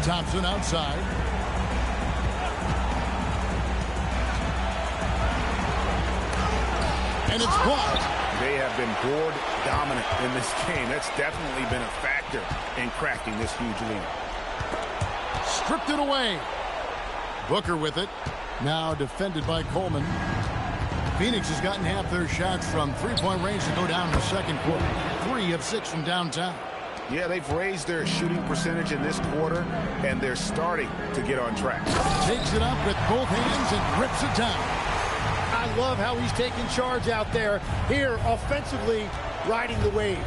Thompson outside. And it's blocked. They have been board dominant in this game. That's definitely been a factor in cracking this huge lead. Stripped it away. Booker with it. Now defended by Coleman. Phoenix has gotten half their shots from three-point range to go down in the second quarter. 3 of 6 from downtown. Yeah, they've raised their shooting percentage in this quarter, and they're starting to get on track. Takes it up with both hands and rips it down. I love how he's taking charge out there. Here, offensively, riding the wave.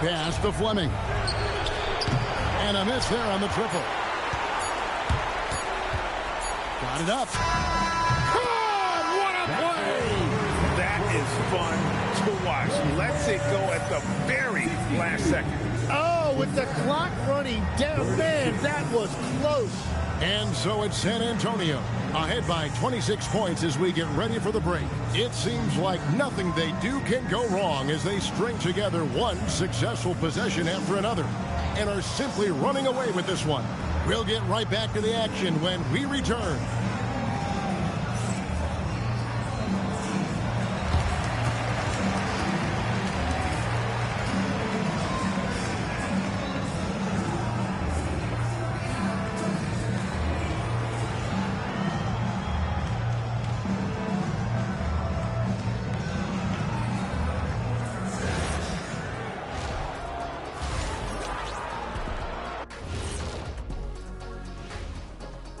Pass to Fleming. And a miss there on the triple. Got it up. God, what a play! That is fun to watch. Lets it go at the very last second. Oh, with the clock running down. Man, that was close. And so it's San Antonio, ahead by 26 points as we get ready for the break. It seems like nothing they do can go wrong as they string together one successful possession after another and are simply running away with this one. We'll get right back to the action when we return.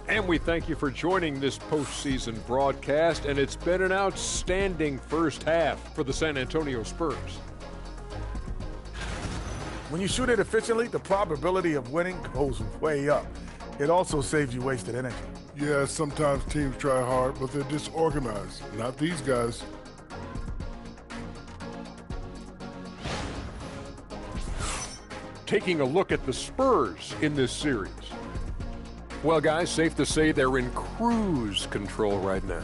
And we thank you for joining this postseason broadcast, and it's been an outstanding first half for the San Antonio Spurs. When you shoot it efficiently, the probability of winning goes way up. It also saves you wasted energy. Yeah, sometimes teams try hard, but they're disorganized. Not these guys. Taking a look at the Spurs in this series. Well, guys, safe to say they're in cruise control right now.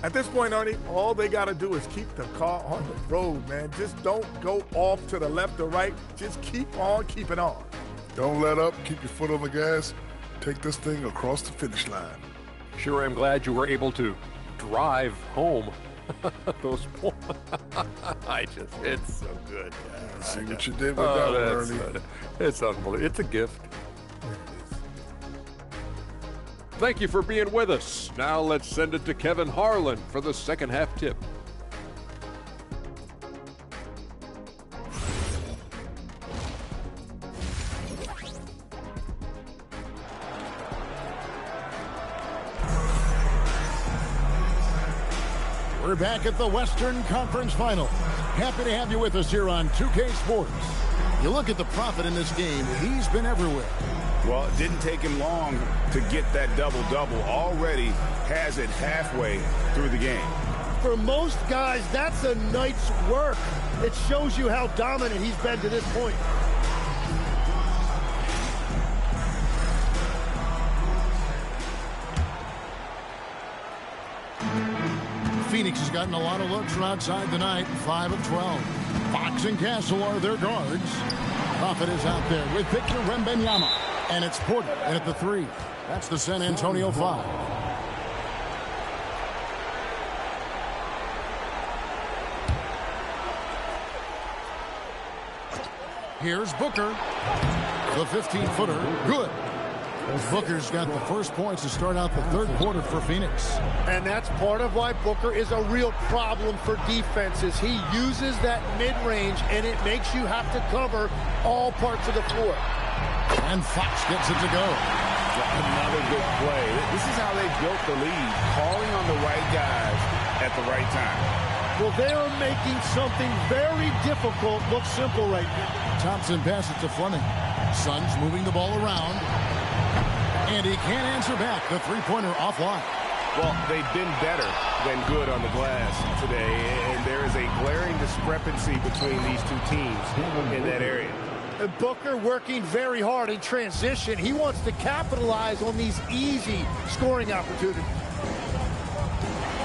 At this point, Ernie, all they got to do is keep the car on the road, man. Just don't go off to the left or right. Just keep on keeping on. Don't let up. Keep your foot on the gas. Take this thing across the finish line. Sure, I'm glad you were able to drive home. Those points. It's so good. See what you did with that one, Ernie. It's unbelievable. It's a gift. Thank you for being with us. Now let's send it to Kevin Harlan for the second half tip. We're back at the Western Conference Finals. Happy to have you with us here on 2K Sports. You look at the Prophet in this game, he's been everywhere. Well, it didn't take him long to get that double-double. Already has it halfway through the game. For most guys, that's a night's work. It shows you how dominant he's been to this point. Phoenix has gotten a lot of looks from outside the night, 5 of 12. Fox and Castle are their guards. Prophet is out there with Victor Wembanyama. And it's Porter in at the 3. That's the San Antonio 5. Here's Booker. The 15-footer. Good. Booker's got the first points to start out the third quarter for Phoenix. And that's part of why Booker is a real problem for defenses. He uses that mid-range, and it makes you have to cover all parts of the floor. And Fox gets it to go. Another good play. This is how they built the lead, calling on the right guys at the right time. Well, they are making something very difficult look simple right now. Thompson passes to Fleming. Suns moving the ball around. And he can't answer back. The three-pointer offline. Well, they've been better than good on the glass today, and there is a glaring discrepancy between these two teams in that area. Booker working very hard in transition. He wants to capitalize on these easy scoring opportunities.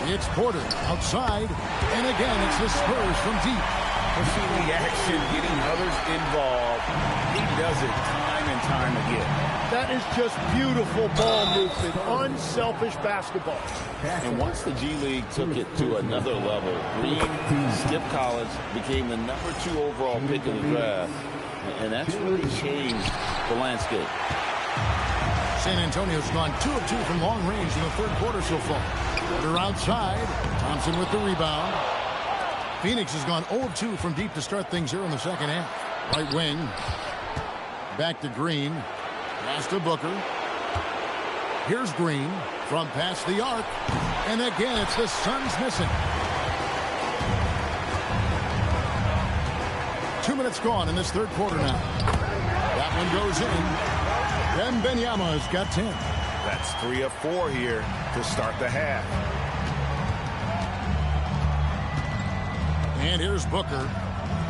It's Porter outside, and again it's the Spurs from deep. We're seeing the action, getting others involved. He does it time and time again. That is just beautiful ball movement, unselfish basketball. And once the G League took it to another level, Green skipped college, became the #2 overall pick in the draft, and that's really changed the landscape. San Antonio's gone 2 of 2 from long range in the third quarter so far. They're outside. Thompson with the rebound. Phoenix has gone 0 of 2 from deep to start things here in the second half. Right wing. Back to Green. Pass to Booker. Here's Green from past the arc. And again, it's the Suns missing. 2 minutes gone in this third quarter now. That one goes in. Wembanyama's got 10. That's 3 of 4 here to start the half. And here's Booker.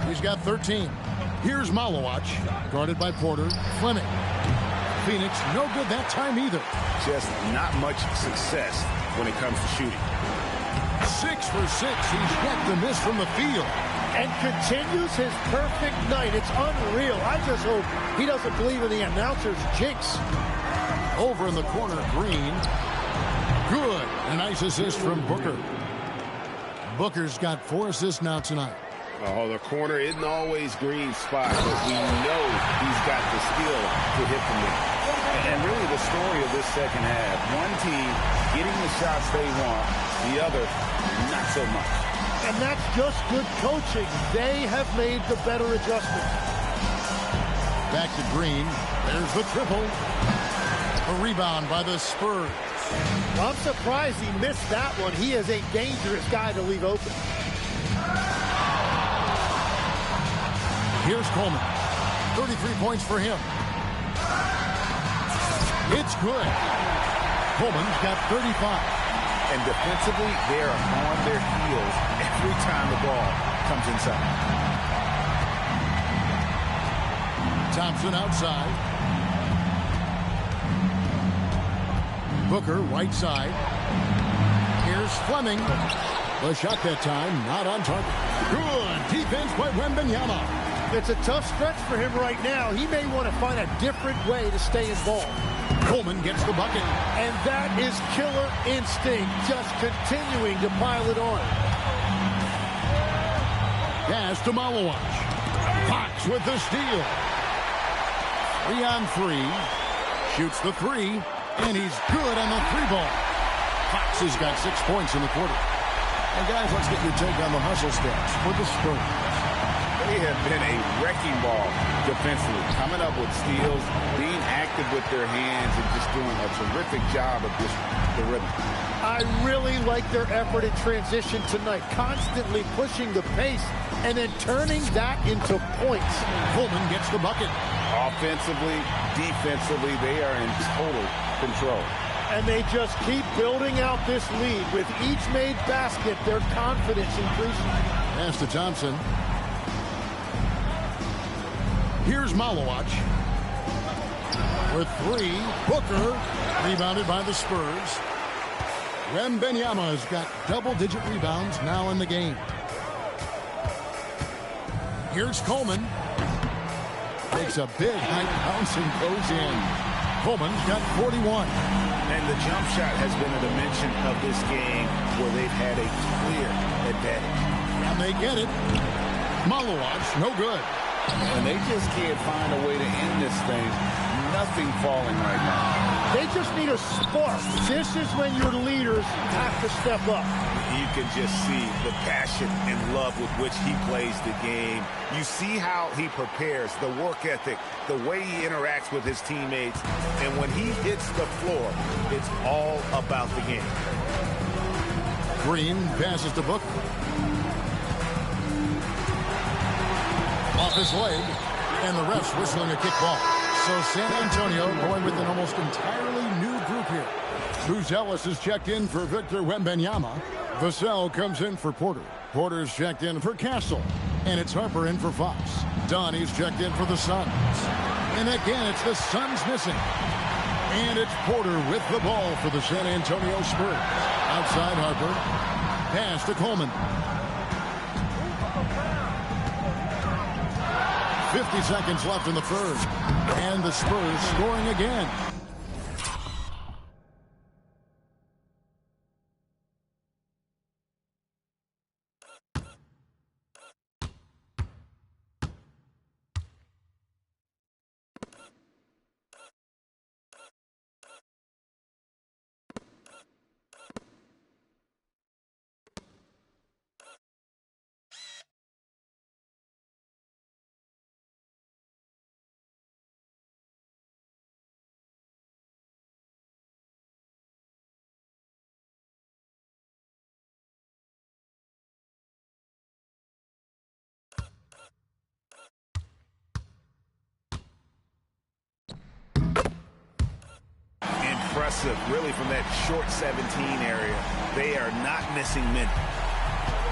He's got 13. Here's Malawach, guarded by Porter. Fleming. Phoenix, no good that time either. Just not much success when it comes to shooting. 6 for 6. He's yet to miss from the field. And continues his perfect night. It's unreal. I just hope he doesn't believe in the announcer's jinx. Over in the corner, Green. Good. A nice assist from Booker. Booker's got 4 assists now tonight. Oh, the corner isn't always Green's spot, but we know he's got the skill to hit from there. And really the story of this second half, one team getting the shots they want, the other not so much. And that's just good coaching. They have made the better adjustment. Back to Green. There's the triple. A rebound by the Spurs. Well, I'm surprised he missed that one. He is a dangerous guy to leave open. Here's Coleman. 33 points for him. It's good. Coleman's got 35. And defensively, they are on their heels every time the ball comes inside. Thompson outside. Booker, right side. Here's Fleming. The shot that time, not on target. Good defense by Wembanyama. It's a tough stretch for him right now. He may want to find a different way to stay involved. Coleman gets the bucket. And that is killer instinct, just continuing to pile it on. Pass to Malawach. Fox with the steal. 3 on 3. Shoots the 3. And he's good on the 3-ball. Fox has got 6 points in the quarter. And guys, let's get your take on the hustle stats for the Spurs. They have been a wrecking ball defensively, coming up with steals, being active with their hands, and just doing a terrific job of just the rhythm. I really like their effort in transition tonight, constantly pushing the pace and then turning that into points. Coleman gets the bucket. Offensively, defensively, they are in total control. And they just keep building out this lead. With each made basket, their confidence increases. Pass to Thompson. Here's Malowacz. With 3, Booker, rebounded by the Spurs. Wembanyama has got double-digit rebounds now in the game. Here's Coleman. Makes a big high bounce and goes in. Coleman's got 41. And the jump shot has been a dimension of this game where they've had a clear advantage. And they get it. Malowacz, no good. And they just can't find a way to end this thing. Nothing falling right now. They just need a spark. This is when your leaders have to step up. You can just see the passion and love with which he plays the game. You see how he prepares, the work ethic, the way he interacts with his teammates. And when he hits the floor, it's all about the game. Green passes to Booker. Off his leg, and the refs whistling a kickball. So San Antonio going with an almost entirely new group here. Bruce Ellis is checked in for Victor Wembanyama. Vassell comes in for Porter. Porter's checked in for Castle. And it's Harper in for Fox. Donnie's checked in for the Suns. And again, it's the Suns missing. And it's Porter with the ball for the San Antonio Spurs. Outside Harper. Pass to Coleman. 50 seconds left in the first. And the Spurs scoring again. Impressive, really, from that short 17 area. They are not missing many.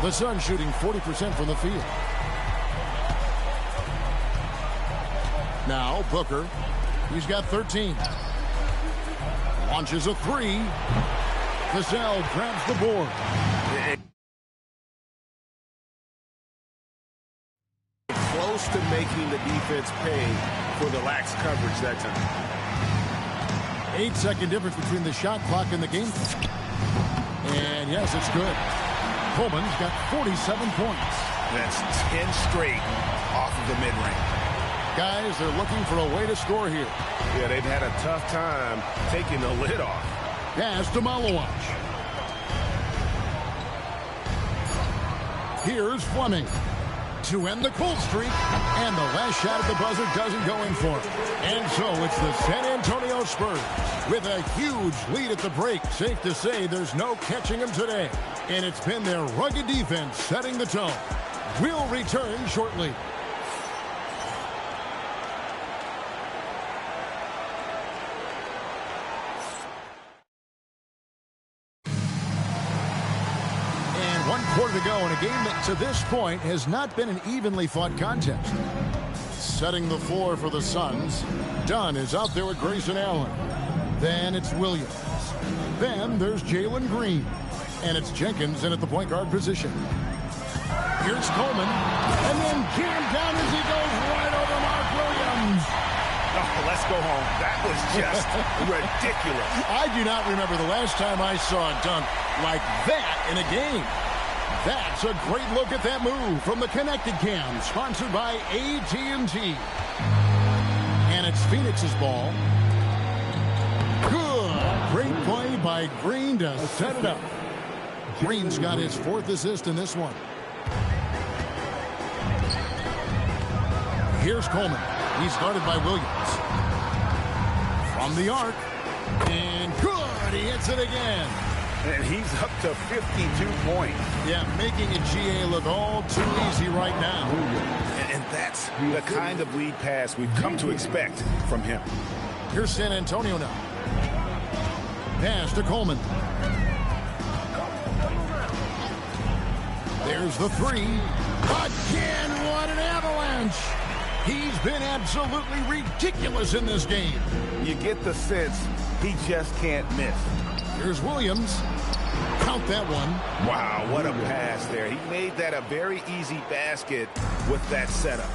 The Suns shooting 40% from the field. Now Booker, he's got 13. Launches a 3. Vassell grabs the board. Close to making the defense pay for the lax coverage that time. 8-second difference between the shot clock and the game clock. And yes, it's good. Coleman's got 47 points. That's 10 straight off of the mid-range. Guys, they're looking for a way to score here. Yeah, they've had a tough time taking the lid off. Pass to Malowacz. Here's Fleming to end the cold streak, and the last shot at the buzzer doesn't go in for him. And so it's the San Antonio Spurs with a huge lead at the break. Safe to say there's no catching them today. And it's been their rugged defense setting the tone. We'll return shortly. Quarter to go in a game that to this point has not been an evenly fought contest. Setting the floor for the Suns. Dunn is out there with Grayson Allen. Then it's Williams. Then there's Jalen Green. And it's Jenkins in at the point guard position. Here's Coleman. And then jammed down as he goes right over Mark Williams. Oh, let's go home. That was just ridiculous. I do not remember the last time I saw a dunk like that in a game. That's a great look at that move from the Connected Cam, sponsored by AT&T. And it's Phoenix's ball. Good. Great play by Green to set it up. Green's got his 4th assist in this one. Here's Coleman. He's guarded by Williams. From the arc. And good. He hits it again. And he's up to 52 points. Yeah, making a GA look all too easy right now. And that's the kind of lead pass we've come to expect from him. Here's San Antonio now. Pass to Coleman. There's the 3. Again, what an avalanche. He's been absolutely ridiculous in this game. You get the sense he just can't miss. Here's Williams. Count that one. Wow, what a pass there. He made that a very easy basket with that setup.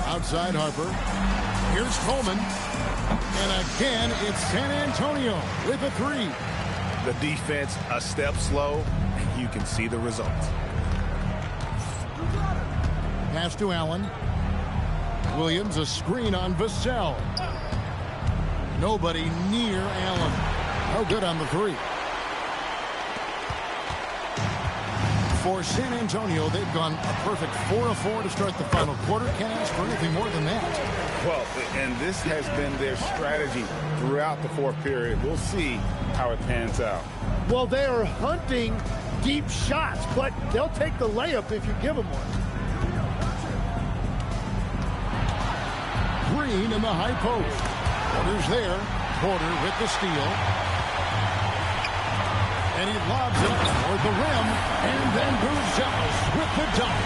Outside Harper. Here's Coleman. And again, it's San Antonio with a 3. The defense a step slow, and you can see the results. Pass to Allen. Williams, a screen on Vassell. Nobody near Allen. No good on the 3. For San Antonio, they've gone a perfect 4 of 4 to start the final quarter. Can't ask for anything more than that. Well, and this has been their strategy throughout the 4th period. We'll see how it pans out. Well, they are hunting deep shots, but they'll take the layup if you give them one. Green in the high post. Porter's there. Porter with the steal. And he lobs it up toward the rim. And then Buzelis with the dunk.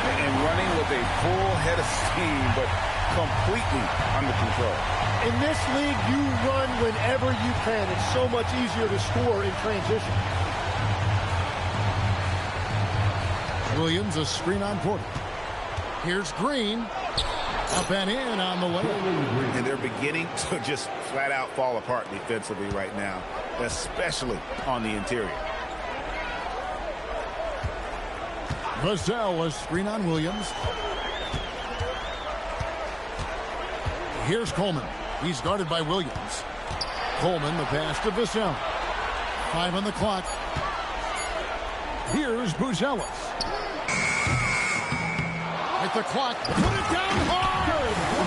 And running with a full head of steam, but completely under control. In this league, you run whenever you can. It's so much easier to score in transition. Williams, a screen on Porter. Here's Green. Up and in on the layup. And they're beginning to just flat out fall apart defensively right now, especially on the interior. Vassell, a screen on Williams. Here's Coleman. He's guarded by Williams. Coleman, the pass to Vassell. 5 on the clock. Here's Buzelis. At the clock. Put it down hard.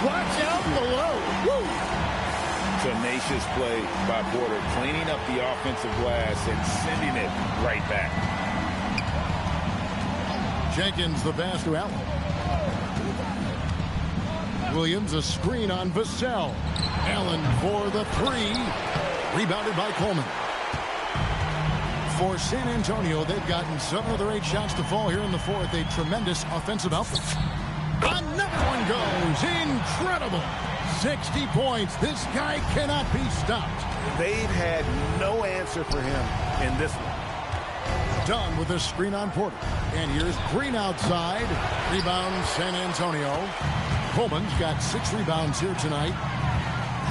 Watch out below. Woo. Tenacious play by Porter, cleaning up the offensive glass and sending it right back. Jenkins, the pass to Allen. Williams, a screen on Vassell. Allen for the 3. Rebounded by Coleman. For San Antonio, they've gotten 7 of their 8 shots to fall here in the 4th. A tremendous offensive output. Another one goes. Incredible. 60 points. This guy cannot be stopped. They've had no answer for him in this one. Done with a screen on Porter. And here's Green outside. Rebound San Antonio. Coleman's got 6 rebounds here tonight.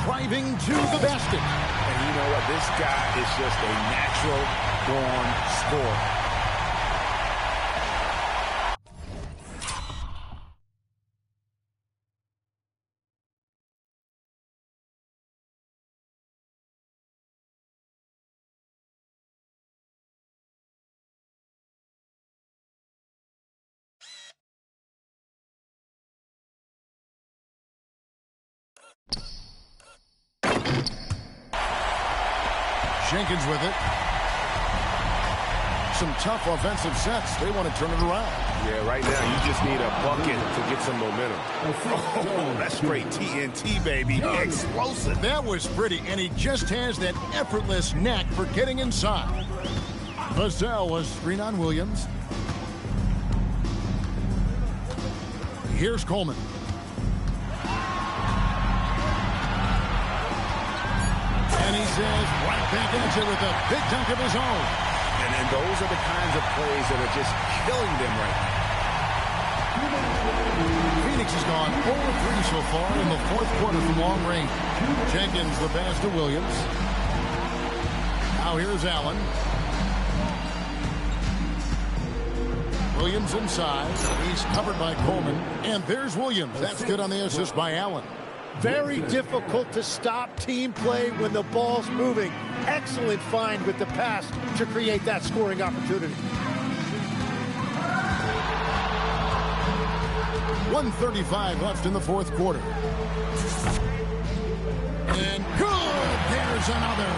Driving to the basket. And you know what? This guy is just a natural-born scorer. Jenkins with it. Some tough offensive sets. They want to turn it around. Yeah, right now you just need a bucket to get some momentum. Oh, that's straight TNT, baby. Explosive. That was pretty, and he just has that effortless knack for getting inside. Vassell was screen on Williams. Here's Coleman. And he says right back at you with a big dunk of his own. And those are the kinds of plays that are just killing them right now. Phoenix has gone 0-3 so far in the 4th quarter from long range. Jenkins the pass to Williams. Now here's Allen. Williams inside. He's covered by Coleman. And there's Williams. That's good on the assist by Allen. Very difficult to stop team play when the ball's moving. Excellent find with the pass to create that scoring opportunity. 1:35 left in the fourth quarter. And good! There's another.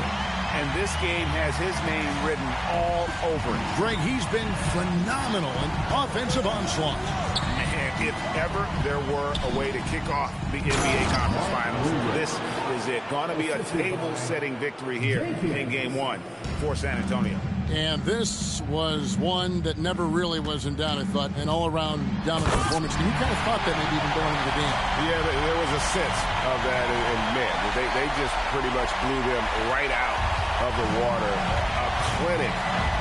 And this game has his name written all over it. Greg, he's been phenomenal in offensive onslaught. And if ever there were a way to kick off the NBA Conference Finals, this is it. Going to be a table-setting victory here in Game 1 for San Antonio. And this was one that never really was in doubt, I thought, an all-around dominant performance. You kind of thought that maybe even going into the game. Yeah, there was a sense of that in men. They just pretty much blew them right out of the water. A clinic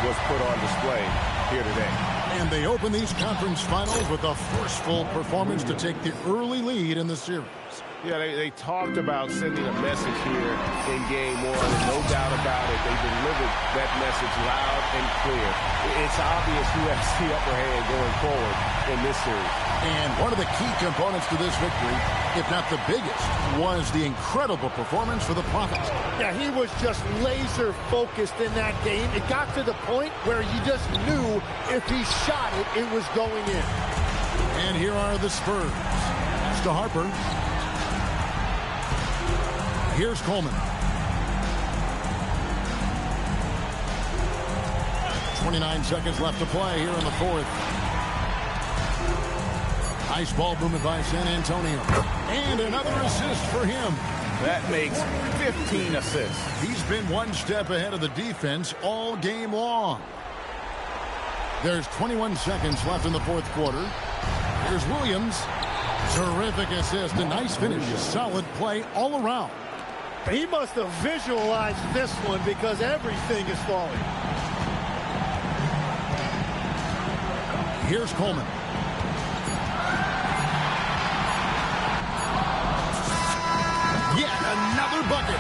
was put on display here today. And they open these conference finals with a forceful performance to take the early lead in the series. Yeah, they talked about sending a message here in Game 1, and no doubt about it, they delivered that message loud and clear. It's obvious who has the upper hand going forward in this series. And one of the key components to this victory, if not the biggest, was the incredible performance for the Prophets. Yeah, he was just laser focused in that game. It got to the point where you just knew if he shot it, it was going in. And here are the Spurs. It's to Harper. Here's Coleman. 29 seconds left to play here in the fourth. Nice ball movement by San Antonio. And another assist for him. That makes 15 assists. He's been one step ahead of the defense all game long. There's 21 seconds left in the fourth quarter. Here's Williams. Terrific assist. A nice finish. Solid play all around. He must have visualized this one because everything is falling. Here's Coleman. Yet another bucket.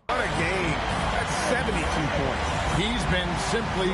What a game. That's 72 points. He's been simply